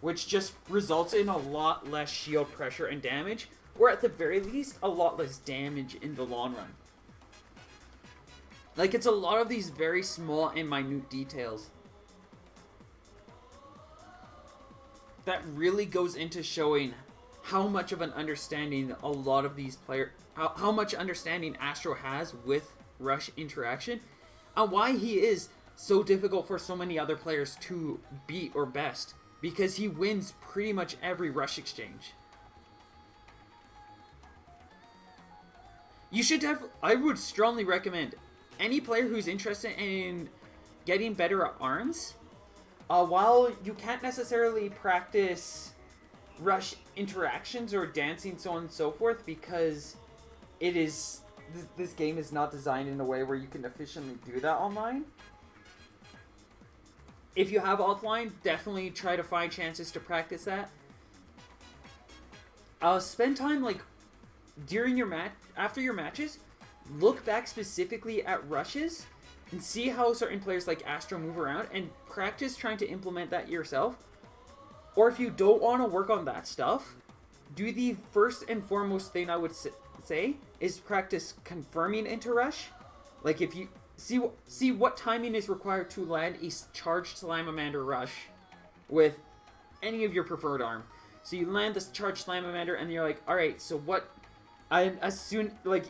which just results in a lot less shield pressure and damage, or at the very least, a lot less damage in the long run. Like, it's a lot of these very small and minute details that really goes into showing how much of an understanding a lot of these players, how much understanding Astro has with rush interaction, and why he is so difficult for so many other players to beat or best, because he wins pretty much every rush exchange. You should I would strongly recommend any player who's interested in getting better at arms, while you can't necessarily practice rush interactions or dancing, so on and so forth, because this game is not designed in a way where you can efficiently do that online. If you have offline, definitely try to find chances to practice that. Spend time, like, during your after your matches, look back specifically at rushes and see how certain players like Astro move around and practice trying to implement that yourself. Or if you don't want to work on that stuff, do the first and foremost thing I would say is practice confirming into rush. Like if you see what timing is required to land a charged Salamander rush with any of your preferred arm. So you land this charged Salamander and you're like, all right, so what? As soon like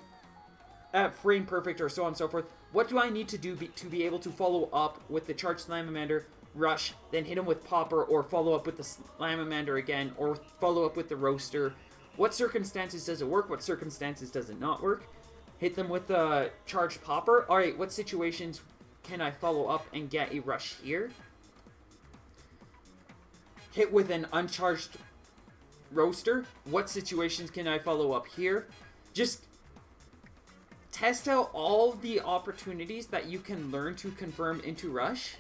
at frame perfect or so on and so forth. What do I need to do to be able to follow up with the charged Salamander rush, then hit him with Popper, or follow up with the Salamander again, or follow up with the Roaster? What circumstances does it work? What circumstances does it not work? Hit them with the charged Popper. All right, what situations can I follow up and get a rush here? Hit with an uncharged Roaster. What situations can I follow up here? Just test out all the opportunities that you can learn to confirm into rush.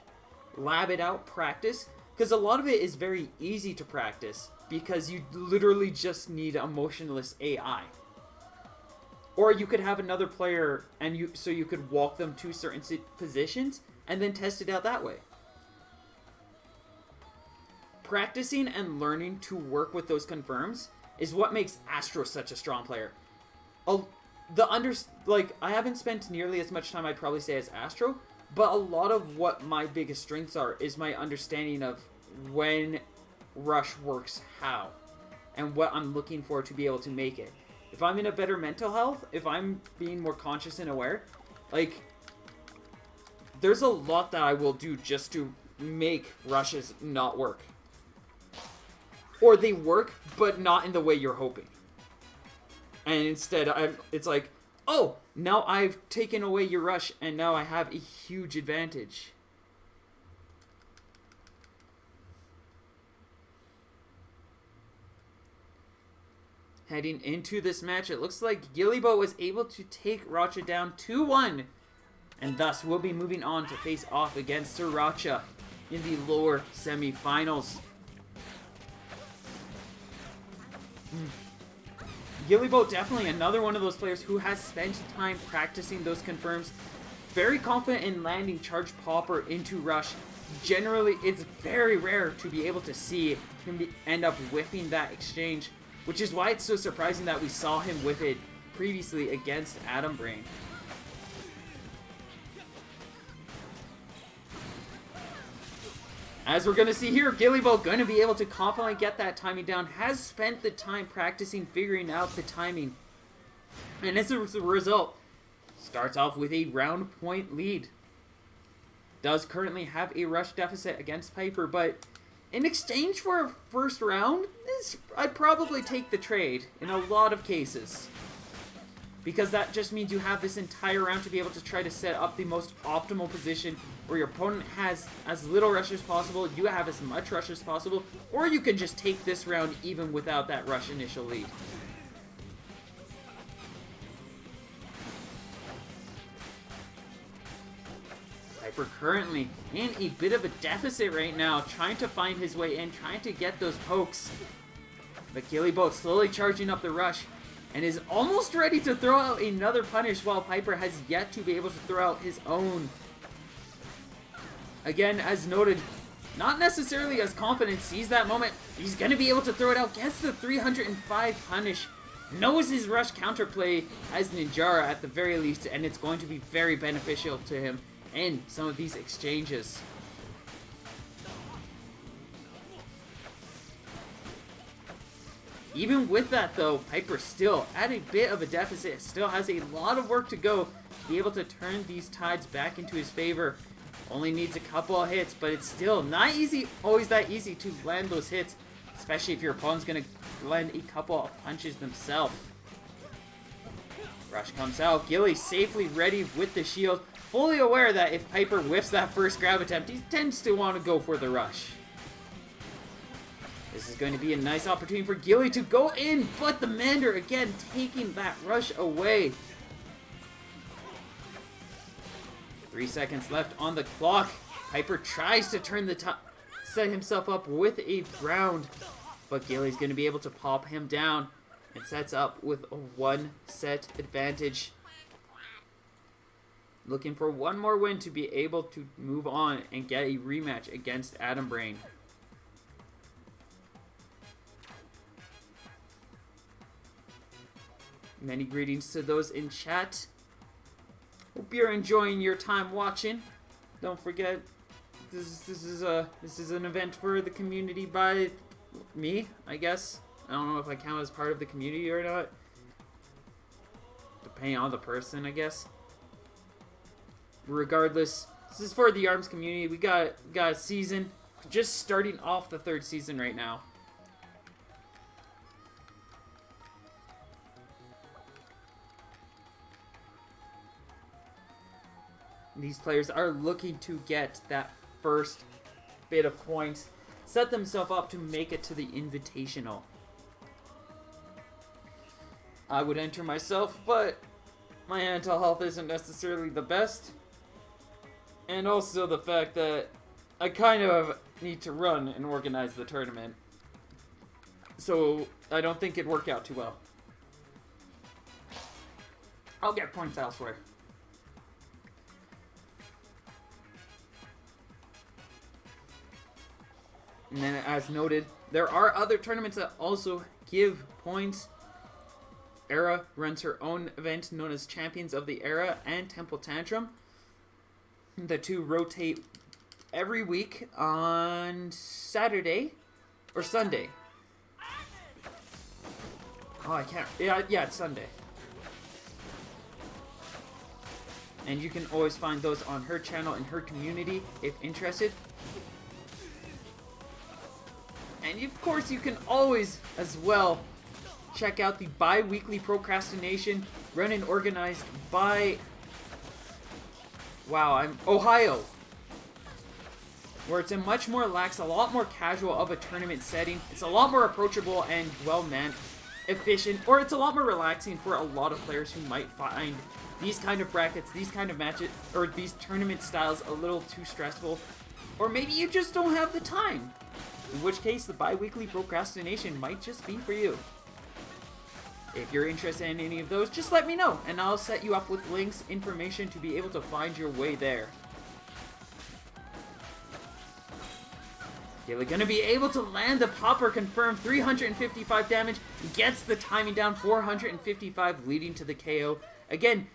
Lab it out, practice. Because a lot of it is very easy to practice because you literally just need a motionless AI. Or you could have another player and you could walk them to certain positions and then test it out that way. Practicing and learning to work with those confirms is what makes Astro such a strong player. I haven't spent nearly as much time I'd probably say as Astro, but a lot of what my biggest strengths are is my understanding of when rush works how and what I'm looking for to be able to make it. If I'm in a better mental health, if I'm being more conscious and aware, like there's a lot that I will do just to make rushes not work. Or they work, but not in the way you're hoping. And instead, it's like, oh, now I've taken away your rush, and now I have a huge advantage. Heading into this match, it looks like Gillibo was able to take Racha down 2-1. And thus will be moving on to face off against Sriracha in the lower semifinals. Gillibo, definitely another one of those players who has spent time practicing those confirms. Very confident in landing Charge Popper into rush. Generally, it's very rare to be able to see him end up whiffing that exchange, which is why it's so surprising that we saw him whiff it previously against Adam Brain. As we're going to see here, Gillibo going to be able to confidently get that timing down, has spent the time practicing figuring out the timing. And as a result, starts off with a round point lead. Does currently have a rush deficit against Piper, but in exchange for a first round, I'd probably take the trade in a lot of cases. Because that just means you have this entire round to be able to try to set up the most optimal position where your opponent has as little rush as possible, you have as much rush as possible, or you can just take this round even without that rush initial lead. Piper currently in a bit of a deficit right now, trying to find his way in, trying to get those pokes. But Gillibo slowly charging up the rush and is almost ready to throw out another punish while Piper has yet to be able to throw out his own. Again, as noted, not necessarily as confident, sees that moment. He's going to be able to throw it out, gets the 305 punish, knows his rush counterplay as Ninjara at the very least, and it's going to be very beneficial to him in some of these exchanges. Even with that though, Piper still at a bit of a deficit, still has a lot of work to go to be able to turn these tides back into his favor. Only needs a couple of hits, but it's still not always that easy to land those hits, especially if your opponent's going to land a couple of punches themselves. Rush comes out, Gilly safely ready with the shield, fully aware that if Piper whiffs that first grab attempt, he tends to want to go for the rush. This is going to be a nice opportunity for Gilly to go in, but the Mander again taking that rush away. 3 seconds left on the clock. Piper tries to turn set himself up with a round, but Gilly's going to be able to pop him down and sets up with a 1-set advantage. Looking for one more win to be able to move on and get a rematch against Adam Brain. Many greetings to those in chat. Hope you're enjoying your time watching. Don't forget, this is an event for the community by me, I guess. I don't know if I count as part of the community or not. Depending on the person, I guess. Regardless, this is for the ARMS community. We got a season, just starting off the 3rd season right now. These players are looking to get that first bit of points, set themselves up to make it to the Invitational. I would enter myself, but my mental health isn't necessarily the best. And also the fact that I kind of need to run and organize the tournament. So I don't think it'd work out too well. I'll get points elsewhere. And then, as noted, there are other tournaments that also give points. Era runs her own event known as Champions of the Era and Temple Tantrum. The two rotate every week on Saturday or Sunday. Oh, I can't. Yeah, it's Sunday. And you can always find those on her channel and her community if interested. And of course, you can always, as well, check out the bi-weekly procrastination run and organized by, Ohio. Where it's a much more lax, a lot more casual of a tournament setting. It's a lot more approachable and well-manned, efficient, or it's a lot more relaxing for a lot of players who might find these kind of brackets, these kind of matches, or these tournament styles a little too stressful. Or maybe you just don't have the time. In which case, the bi-weekly procrastination might just be for you. If you're interested in any of those, just let me know, and I'll set you up with links, information to be able to find your way there. You're gonna be able to land the popper, confirmed 355 damage, gets the timing down 455, leading to the KO. Again,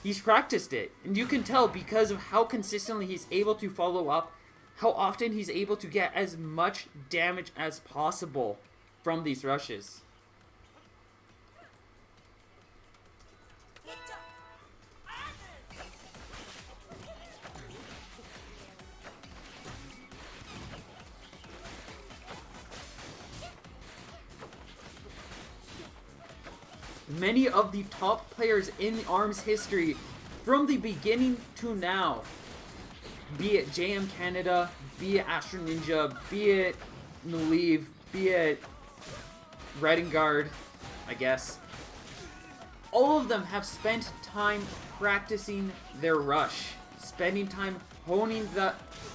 he's practiced it, and you can tell because of how consistently he's able to follow up, how often he's able to get as much damage as possible from these rushes. Many of the top players in ARMS history, from the beginning to now, be it JM Canada, be it Astro Ninja, be it Naliv, be it Redengard, I guess. All of them have spent time practicing their rush, spending time honing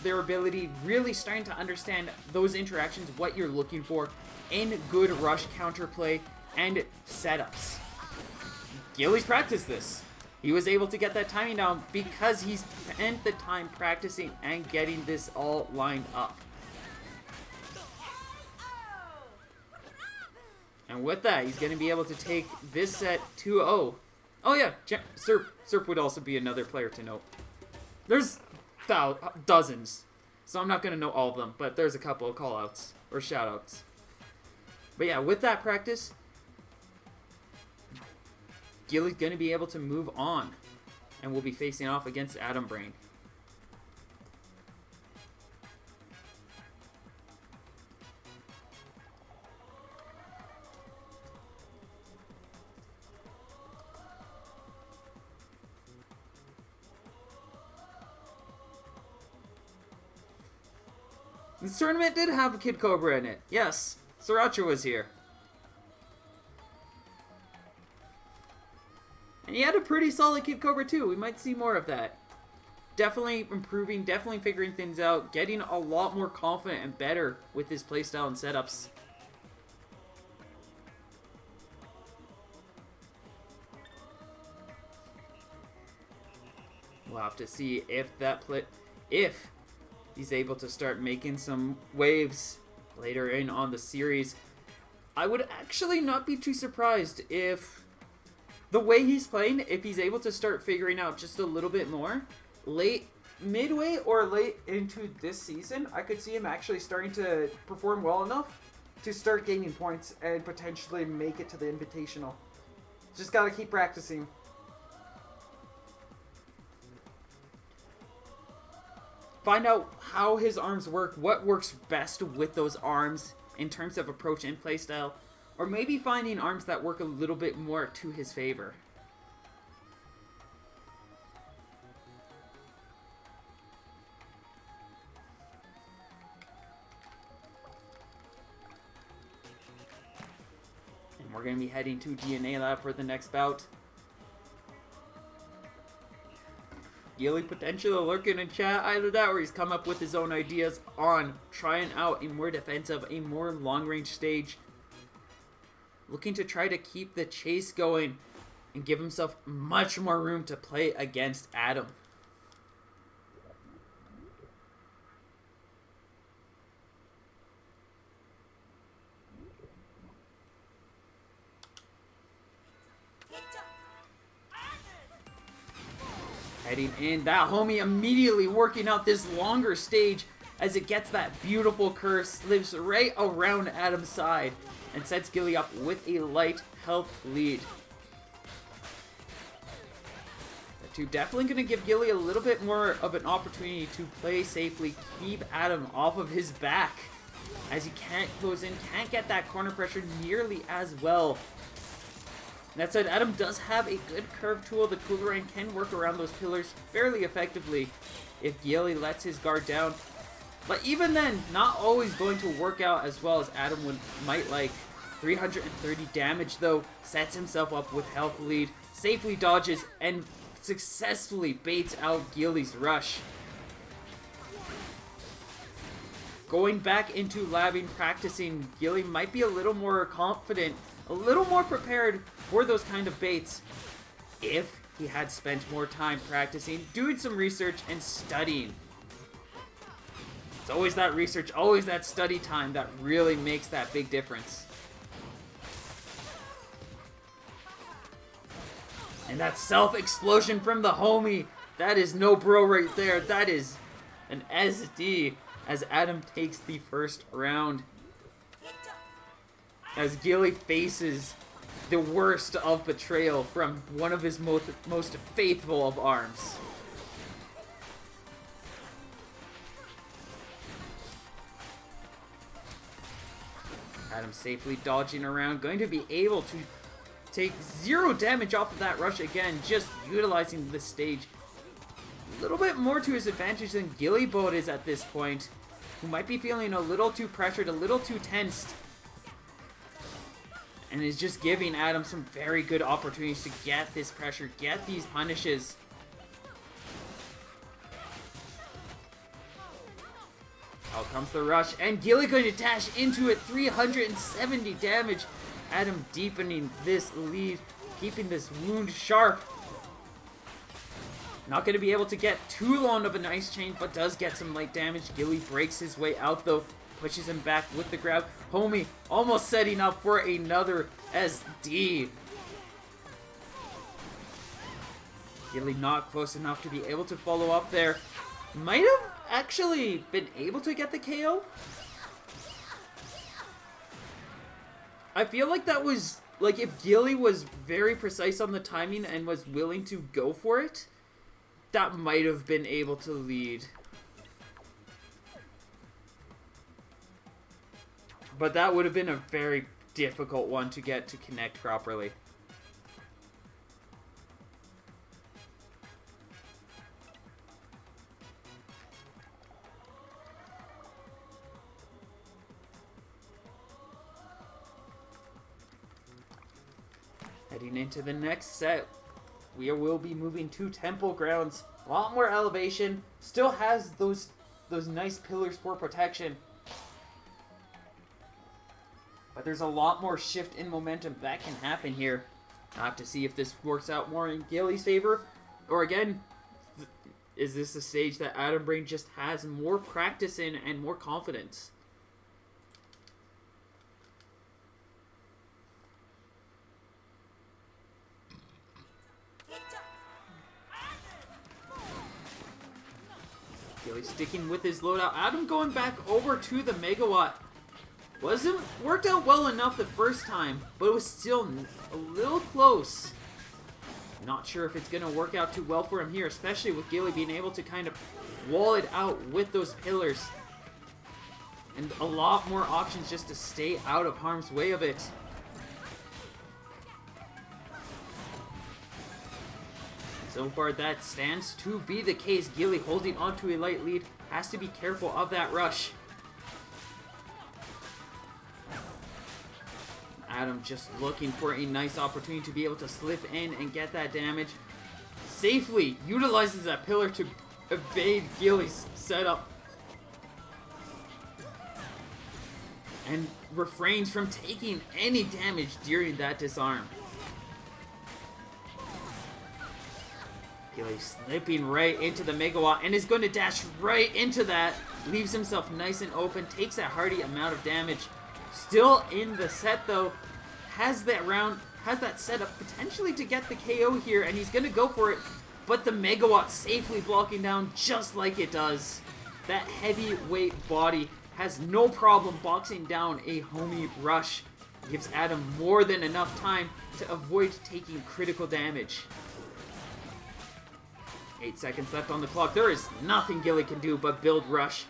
their ability, really starting to understand those interactions, what you're looking for in good rush counterplay and setups. Gilly's practiced this. He was able to get that timing down because he spent the time practicing and getting this all lined up. And with that, he's going to be able to take this set 2-0. Oh yeah, Serp would also be another player to note. There's dozens, so I'm not going to know all of them, but there's a couple of callouts or shoutouts. But yeah, with that practice, Gilly's going to be able to move on, and we'll be facing off against Adam Brain. This tournament did have a Kid Cobra in it. Yes, Sriracha was here. And he had a pretty solid Kid Cobra too. We might see more of that. Definitely improving, definitely figuring things out, getting a lot more confident and better with his playstyle and setups. We'll have to see if if he's able to start making some waves later in on the series. I would actually not be too surprised if the way he's playing, if he's able to start figuring out just a little bit more, midway or late into this season, I could see him actually starting to perform well enough to start gaining points and potentially make it to the Invitational. Just gotta keep practicing. Find out how his arms work, what works best with those arms in terms of approach and playstyle, or maybe finding arms that work a little bit more to his favor. And we're going to be heading to DNA Lab for the next bout. Gilly potentially lurking in chat, either that or he's come up with his own ideas on trying out a more defensive, a more long-range stage. Looking to try to keep the chase going and give himself much more room to play against Adam. Heading in, that homie immediately working out this longer stage as it gets that beautiful curve, slips right around Adam's side and sets Gilly up with a light health lead. The two definitely going to give Gilly a little bit more of an opportunity to play safely, keep Adam off of his back as he can't close in, can't get that corner pressure nearly as well. That said, Adam does have a good curve tool. The Coolerang can work around those pillars fairly effectively if Gilly lets his guard down. But even then, not always going to work out as well as Adam might like. 330 damage though, sets himself up with health lead, safely dodges, and successfully baits out Gilly's rush. Going back into labbing, practicing, Gilly might be a little more confident, a little more prepared for those kind of baits if he had spent more time practicing, doing some research, and studying. It's always that research, always that study time that really makes that big difference. And that self-explosion from the homie, that is no bro right there. That is an SD as Adam takes the first round. As Gilly faces the worst of betrayal from one of his most faithful of arms. Adam safely dodging around, going to be able to take 0 damage off of that rush again, just utilizing the stage a little bit more to his advantage than Gillybot is at this point, who might be feeling a little too pressured, a little too tensed, and is just giving Adam some very good opportunities to get this pressure, get these punishes. Out comes the rush, and Gilly going to dash into it, 370 damage. Adam deepening this lead, keeping this wound sharp. Not going to be able to get too long of an ice chain, but does get some light damage. Gilly breaks his way out though, pushes him back with the grab. Homie almost setting up for another SD. Gilly not close enough to be able to follow up there. Might have actually been able to get the KO. I feel like that was, like, if Gilly was very precise on the timing and was willing to go for it, that might have been able to lead. But that would have been a very difficult one to get to connect properly. Heading into the next set, we will be moving to Temple Grounds. A lot more elevation. Still has those nice pillars for protection. But there's a lot more shift in momentum that can happen here. I'll have to see if this works out more in Gilly's favor. Or again, is this a stage that Adam Brain just has more practice in and more confidence? Gilly sticking with his loadout. Adam going back over to the Megawatt. Worked out well enough the first time, but it was still a little close. Not sure if it's going to work out too well for him here, especially with Gilly being able to kind of wall it out with those pillars. And a lot more options just to stay out of harm's way of it. So far, that stands to be the case. Gilly holding onto a light lead. Has to be careful of that rush. Adam just looking for a nice opportunity to be able to slip in and get that damage. Safely utilizes that pillar to evade Gilly's setup. And refrains from taking any damage during that disarm. Gilly slipping right into the Megawatt and is going to dash right into that. Leaves himself nice and open, takes a hearty amount of damage. Still in the set though, has that setup potentially to get the KO here, and he's going to go for it, but the Megawatt safely blocking down just like it does. That heavyweight body has no problem boxing down a homie rush. Gives Adam more than enough time to avoid taking critical damage. 8 seconds left on the clock. There is nothing Gilly can do but build rush.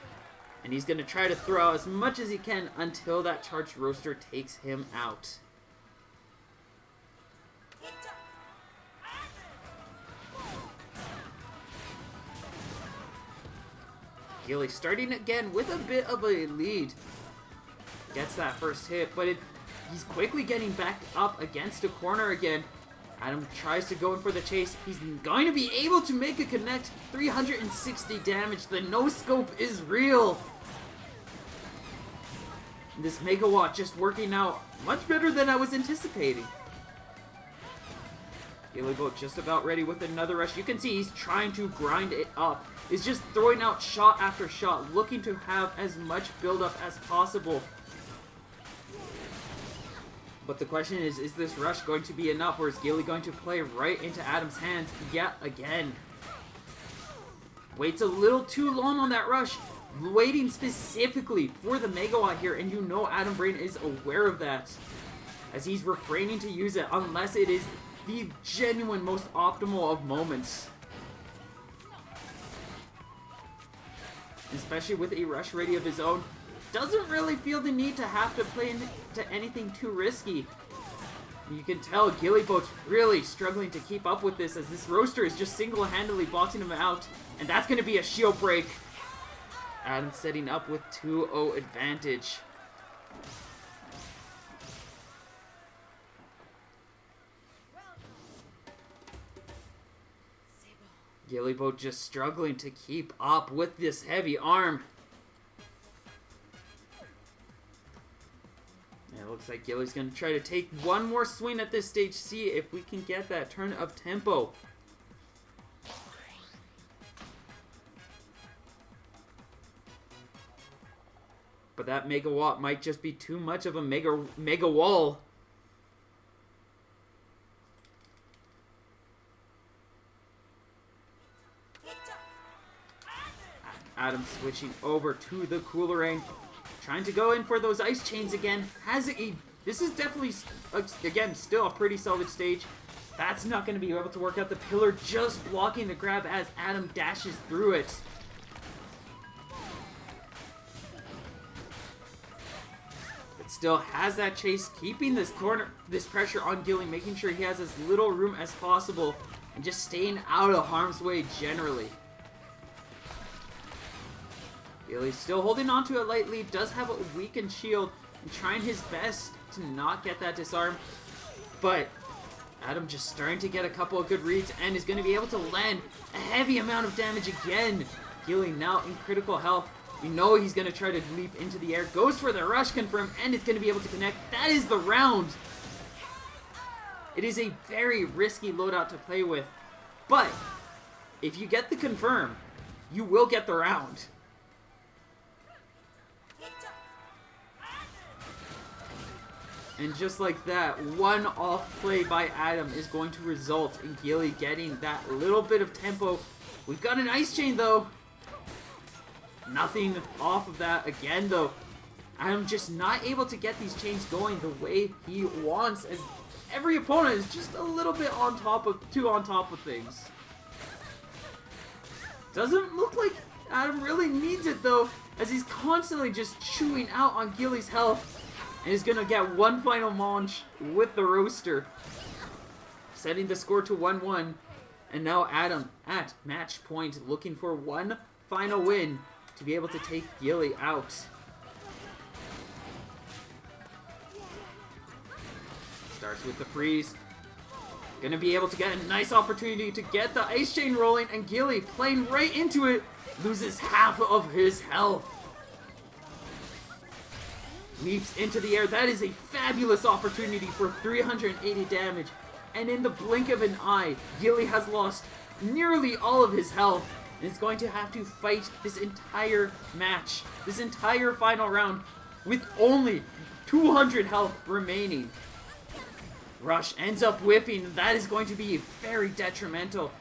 And he's going to try to throw out as much as he can until that charged roaster takes him out. Gilly starting again with a bit of a lead. Gets that first hit, but he's quickly getting back up against a corner again. Adam tries to go in for the chase. He's going to be able to make a connect. 360 damage. The no-scope is real. This Megawatt just working out much better than I was anticipating. Gillyboat just about ready with another rush. You can see he's trying to grind it up. He's just throwing out shot after shot, looking to have as much build-up as possible. But the question is this rush going to be enough, or is Gilly going to play right into Adam's hands yet again? Waits a little too long on that rush, waiting specifically for the Megawatt here, and you know Adam Brain is aware of that, as he's refraining to use it unless it is the genuine most optimal of moments. Especially with a rush ready of his own. Doesn't really feel the need to have to play into anything too risky. You can tell Gillyboat's really struggling to keep up with this, as this roaster is just single-handedly boxing him out. And that's going to be a shield break. Adam setting up with 2-0 advantage. Gillyboat just struggling to keep up with this heavy arm. It looks like Gilly's going to try to take one more swing at this stage, see if we can get that turn of tempo. But that Megawatt might just be too much of a mega wall. Adam switching over to the Coolerang. Trying to go in for those ice chains again. This is definitely, again, still a pretty solid stage. That's not going to be able to work out. The pillar just blocking the grab as Adam dashes through it. But still has that chase, keeping this pressure on Gilly, making sure he has as little room as possible, and just staying out of harm's way generally. Gilly's still holding on to a light lead, does have a weakened shield, and trying his best to not get that disarm. But Adam just starting to get a couple of good reads and is going to be able to land a heavy amount of damage again. Gilly now in critical health. We know he's going to try to leap into the air. Goes for the rush confirm and is going to be able to connect. That is the round. It is a very risky loadout to play with. But if you get the confirm, you will get the round. And just like that, one off play by Adam is going to result in Gilly getting that little bit of tempo. We've got an ice chain though. Nothing off of that again, though. I'm just not able to get these chains going the way he wants, as every opponent is just a little bit too on top of things. Doesn't look like Adam really needs it, though, as he's constantly just chewing out on Gilly's health. And he's gonna get one final launch with the roaster, setting the score to 1-1. And now Adam at match point, looking for one final win to be able to take Gilly out. Starts with the freeze. Gonna be able to get a nice opportunity to get the ice chain rolling, and Gilly, playing right into it, loses half of his health. Leaps into the air. That is a fabulous opportunity for 380 damage. And in the blink of an eye, Gilly has lost nearly all of his health and is going to have to fight this entire match, this entire final round, with only 200 health remaining. Rush ends up whiffing. That is going to be very detrimental.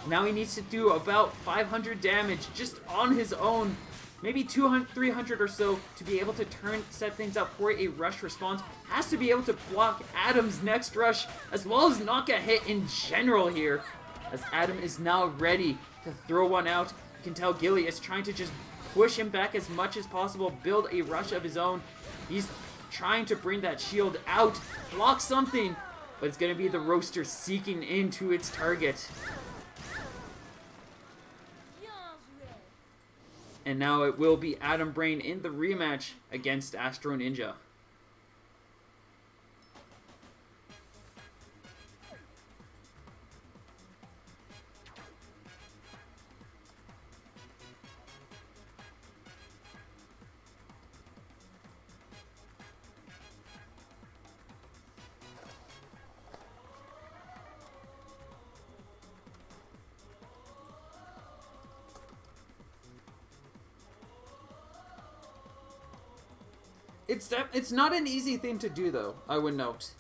Now he needs to do about 500 damage just on his own. Maybe 200, 300 or so to be able to set things up for a rush response. Has to be able to block Adam's next rush, as well as not get hit in general here. As Adam is now ready to throw one out. You can tell Gilly is trying to just push him back as much as possible, build a rush of his own. He's trying to bring that shield out, block something, but it's going to be the roaster seeking into its target. And now it will be Adam Brain in the rematch against Astro Ninja. It's not an easy thing to do, though, I would note.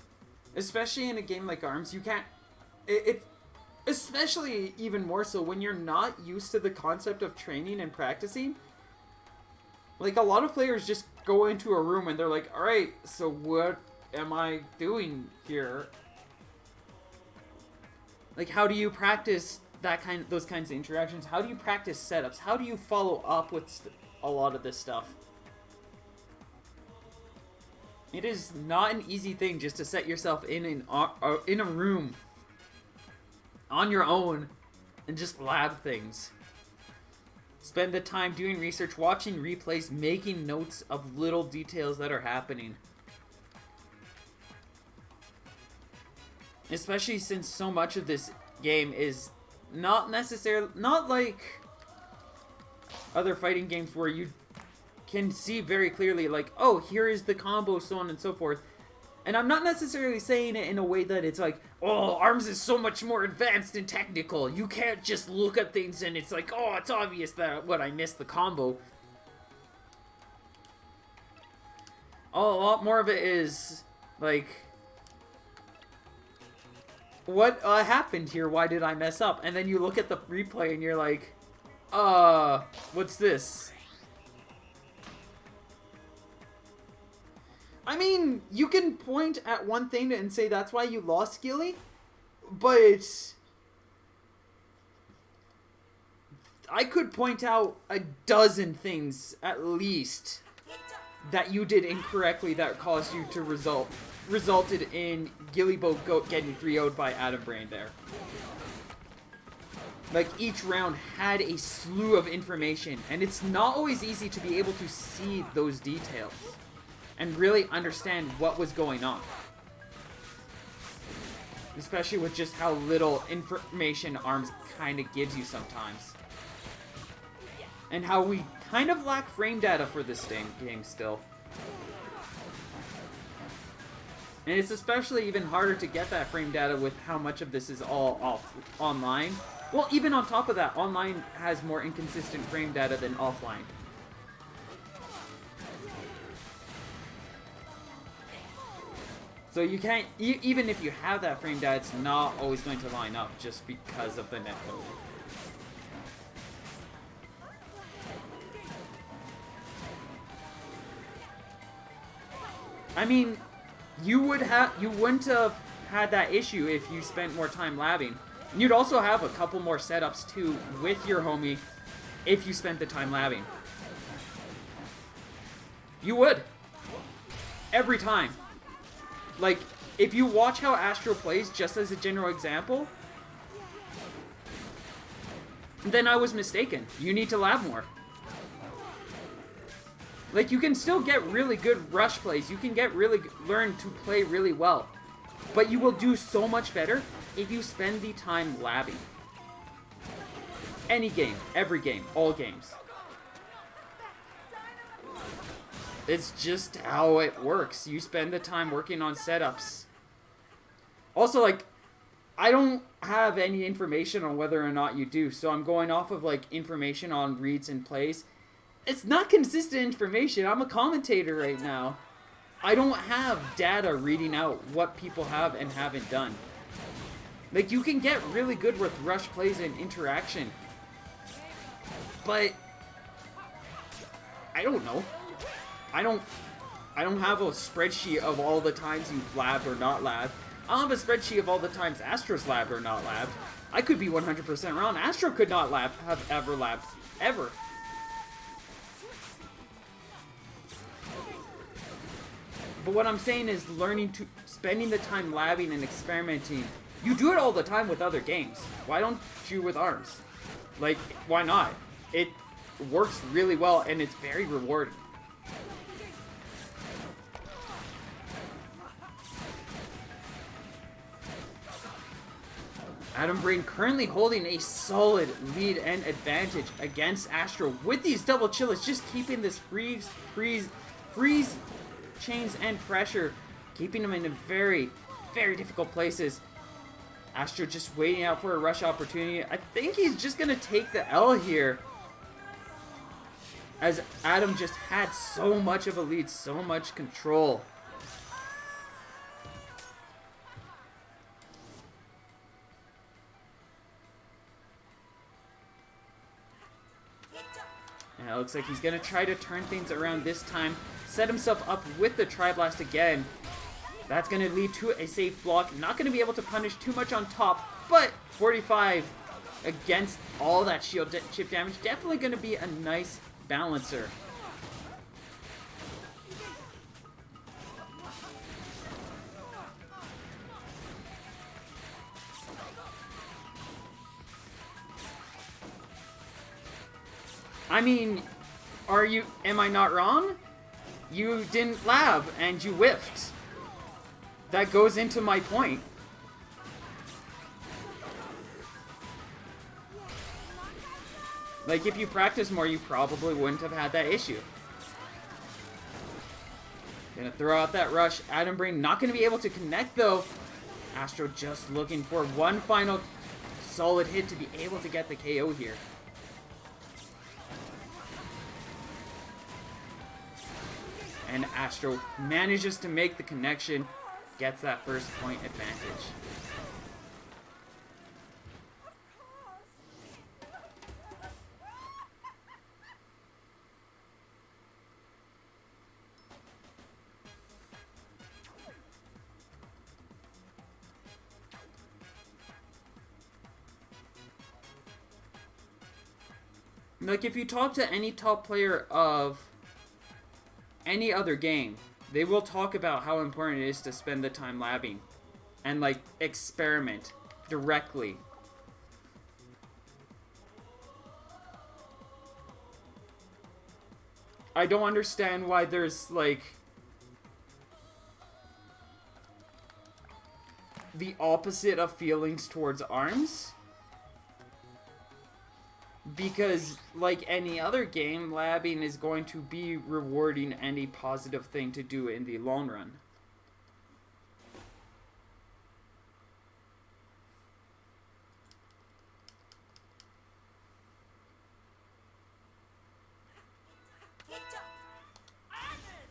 Especially in a game like ARMS, you can't... Especially even more so when you're not used to the concept of training and practicing. Like, a lot of players just go into a room and they're like, alright, so what am I doing here? Like, how do you practice those kinds of interactions? How do you practice setups? How do you follow up with a lot of this stuff? It is not an easy thing just to set yourself in a room on your own and just lab things. Spend the time doing research, watching replays, making notes of little details that are happening. Especially since so much of this game is not like other fighting games where you can see very clearly, like, oh, here is the combo, so on and so forth. And I'm not necessarily saying it in a way that it's like, oh, ARMS is so much more advanced and technical. You can't just look at things and it's like, oh, it's obvious that I missed the combo. Oh, a lot more of it is, like, what happened here? Why did I mess up? And then you look at the replay and you're like, what's this? I mean, you can point at one thing and say that's why you lost, Gilly, but I could point out a dozen things, at least, that you did incorrectly that caused you to resulted in Gillybo getting 3-0'd by Adam Brain there. Like, each round had a slew of information, and it's not always easy to be able to see those details and really understand what was going on. Especially with just how little information ARMS kind of gives you sometimes. And how we kind of lack frame data for this game still. And it's especially even harder to get that frame data with how much of this is all online. Well, even on top of that, online has more inconsistent frame data than offline. So you can't, even if you have that frame data, it's not always going to line up just because of the net code. I mean, you wouldn't have had that issue if you spent more time labbing. And you'd also have a couple more setups too with your homie if you spent the time labbing. You would. Every time. Like, if you watch how Astro plays, just as a general example, then I was mistaken. You need to lab more. Like, you can still get really good rush plays. You can learn to play really well. But you will do so much better if you spend the time labbing. Any game, every game, all games. It's just how it works. You spend the time working on setups. Also, like, I don't have any information on whether or not you do, so I'm going off of, like, information on reads and plays. It's not consistent information. I'm a commentator right now. I don't have data reading out what people have and haven't done. Like, you can get really good with rush plays and interaction. But I don't know. I don't have a spreadsheet of all the times you've labbed or not labbed. I don't have a spreadsheet of all the times Astro's labbed or not labbed. I could be 100% wrong. Astro could not have ever labbed. Ever. But what I'm saying is spending the time labbing and experimenting. You do it all the time with other games. Why don't you with ARMS? Like, why not? It works really well and it's very rewarding. Adam Brain currently holding a solid lead and advantage against Astro with these double chillers, just keeping this freeze chains and pressure, keeping them in very, very difficult places. Astro just waiting out for a rush opportunity. I think he's just gonna take the L here, as Adam just had so much of a lead, so much control. And it looks like he's gonna try to turn things around this time, set himself up with the Tri-Blast again. That's going to lead to a safe block. Not going to be able to punish too much on top, but 45 against all that shield chip damage. Definitely going to be a nice balancer. I mean, am I not wrong? You didn't lab and you whiffed. That goes into my point. Like, if you practice more, you probably wouldn't have had that issue. Gonna throw out that rush. Adam Brain not gonna be able to connect, though. Astro just looking for one final solid hit to be able to get the KO here. And Astro manages to make the connection, gets that first point advantage. Like, if you talk to any top player of any other game, they will talk about how important it is to spend the time labbing and, like, experiment directly. I don't understand why there's, like, the opposite of feelings towards ARMS. Because, like any other game, labbing is going to be rewarding and a positive thing to do in the long run.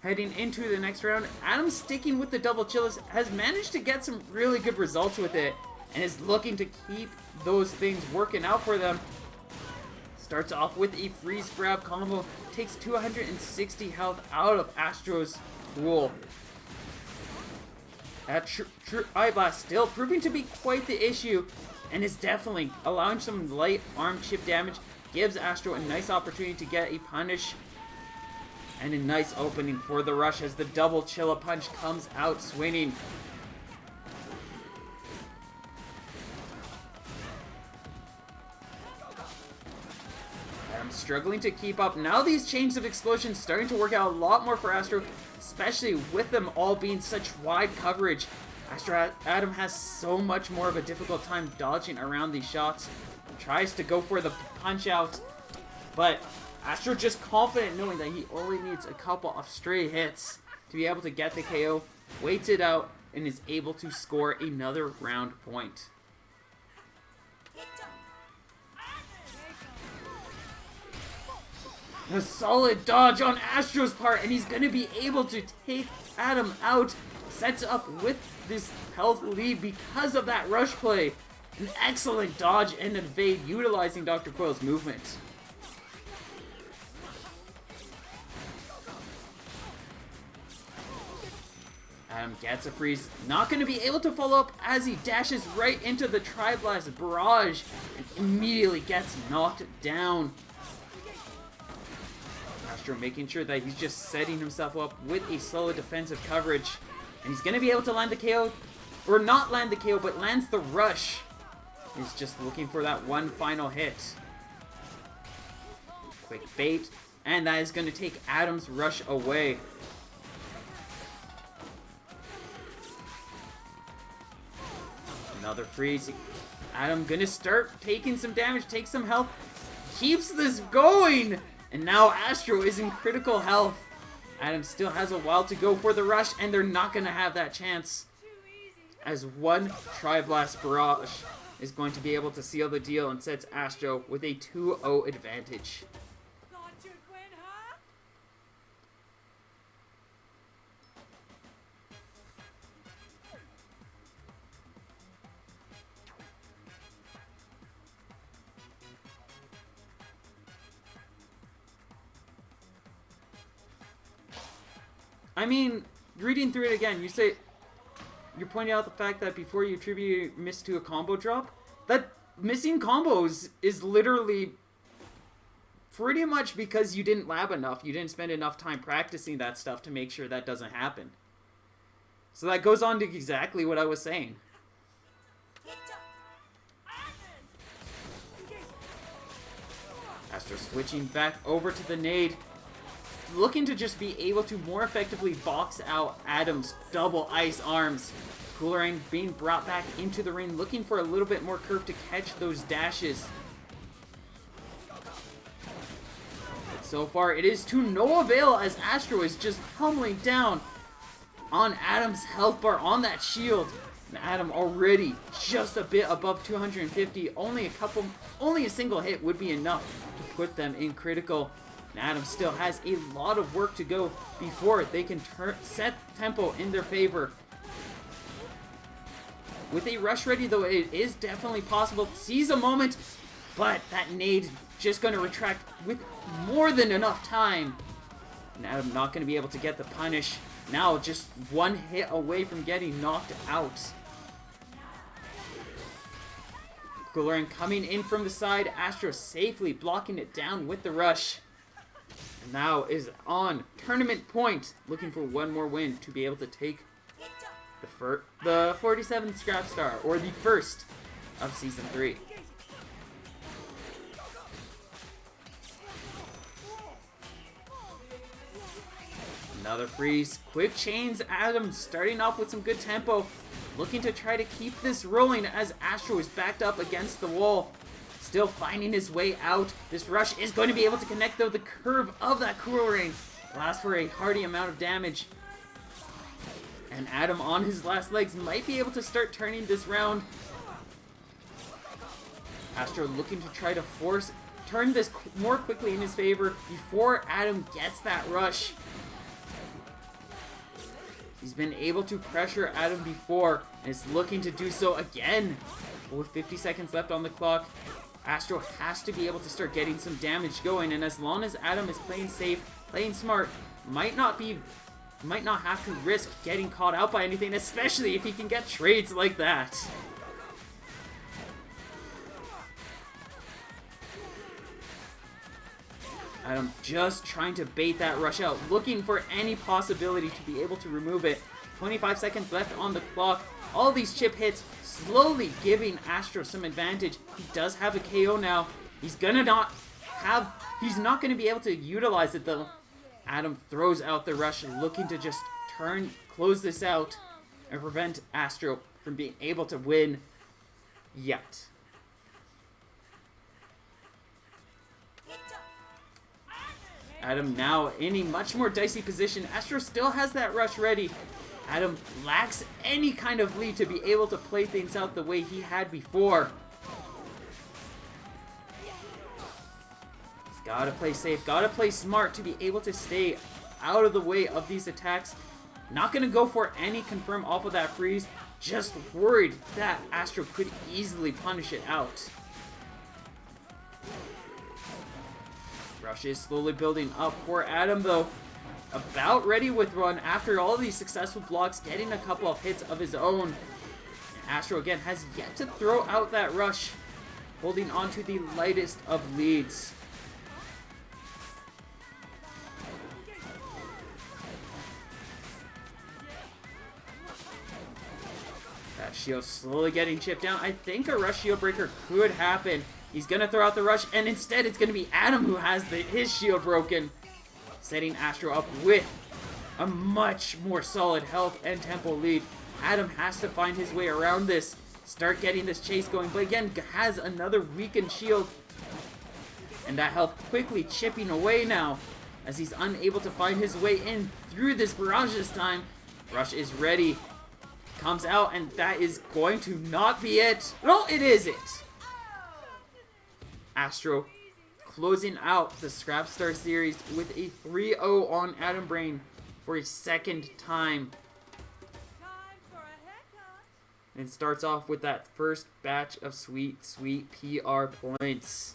Heading into the next round, Adam, sticking with the double chills, has managed to get some really good results with it and is looking to keep those things working out for them. Starts off with a freeze grab combo, takes 260 health out of Astro's pool. That Eye Blast still proving to be quite the issue, and is definitely allowing some light arm chip damage. Gives Astro a nice opportunity to get a punish. And a nice opening for the rush as the double Chilla Punch comes out swinging. I'm struggling to keep up. Now these chains of explosions starting to work out a lot more for Astro, especially with them all being such wide coverage. Adam has so much more of a difficult time dodging around these shots. Tries to go for the punch out, but Astro just confident knowing that he only needs a couple of stray hits to be able to get the KO, waits it out, and is able to score another round point. A solid dodge on Astro's part, and he's going to be able to take Adam out. Sets up with this health lead because of that rush play. An excellent dodge and evade utilizing Dr. Coil's movement. Adam gets a freeze. Not going to be able to follow up as he dashes right into the Tri-Blast barrage and immediately gets knocked down. Astro making sure that he's just setting himself up with a solid defensive coverage. And he's going to be able to land the KO, or not land the KO, but lands the rush. He's just looking for that one final hit. Quick bait, and that is going to take Adam's rush away. Another freeze. Adam going to start taking some damage, take some health, keeps this going, and now Astro is in critical health. Adam still has a while to go for the rush, and they're not going to have that chance, as one Tri-Blast barrage is going to be able to seal the deal and sets Astro with a 2-0 advantage. I mean, reading through it again, you're pointing out the fact that before you attribute miss to a combo drop, that missing combos is literally pretty much because you didn't lab enough. You didn't spend enough time practicing that stuff to make sure that doesn't happen. So that goes on to exactly what I was saying. Astro switching back over to the nade. Looking to just be able to more effectively box out Adam's double ice arms. Coolerang being brought back into the ring, looking for a little bit more curve to catch those dashes. But so far, it is to no avail as Astro is just pummeling down on Adam's health bar, on that shield. And Adam already just a bit above 250. Only a single hit would be enough to put them in critical. Adam still has a lot of work to go before they can set tempo in their favor. With a rush ready, though, it is definitely possible to seize a moment, but that nade just going to retract with more than enough time. And Adam not going to be able to get the punish. Now just one hit away from getting knocked out. Coolerang coming in from the side. Astro safely blocking it down with the rush. Now is on tournament point, looking for one more win to be able to take the 47th Scrapstar, or the first of Season 3. Another freeze, quick chains, Adam starting off with some good tempo, looking to try to keep this rolling as Astro is backed up against the wall. Still finding his way out. This rush is going to be able to connect, though. The curve of that Coolerang allows for a hearty amount of damage. And Adam on his last legs might be able to start turning this round. Astro looking to try to turn this more quickly in his favor before Adam gets that rush. He's been able to pressure Adam before and is looking to do so again. With 50 seconds left on the clock, Astro has to be able to start getting some damage going, and as long as Adam is playing safe, playing smart, might not be He might not have to risk getting caught out by anything, especially if he can get trades like that. Adam just trying to bait that rush out, looking for any possibility to be able to remove it. 25 seconds left on the clock. All these chip hits slowly giving Astro some advantage. He does have a KO now. He's not going to be able to utilize it though. Adam throws out the rush, looking to just close this out and prevent Astro from being able to win yet. Adam now in a much more dicey position. Astro still has that rush ready. Adam lacks any kind of lead to be able to play things out the way he had before. He's gotta play safe, gotta play smart to be able to stay out of the way of these attacks. Not gonna go for any confirm off of that freeze. Just worried that Astro could easily punish it out. Rush is slowly building up for Adam though. About ready with run after all these successful blocks, getting a couple of hits of his own. And Astro again has yet to throw out that rush, holding on to the lightest of leads. That shield slowly getting chipped down. I think a rush shield breaker could happen. He's going to throw out the rush, and instead it's going to be Adam who has his shield broken, setting Astro up with a much more solid health and tempo lead. Adam has to find his way around this, start getting this chase going, but again, has another weakened shield, and that health quickly chipping away now as he's unable to find his way in through this barrage this time. Rush is ready, comes out, and that is going to not be it. No, it is it. Astro closing out the Scrapstar Series with a 3-0 on Adam Brain for a second time. And starts off with that first batch of sweet, sweet PR points.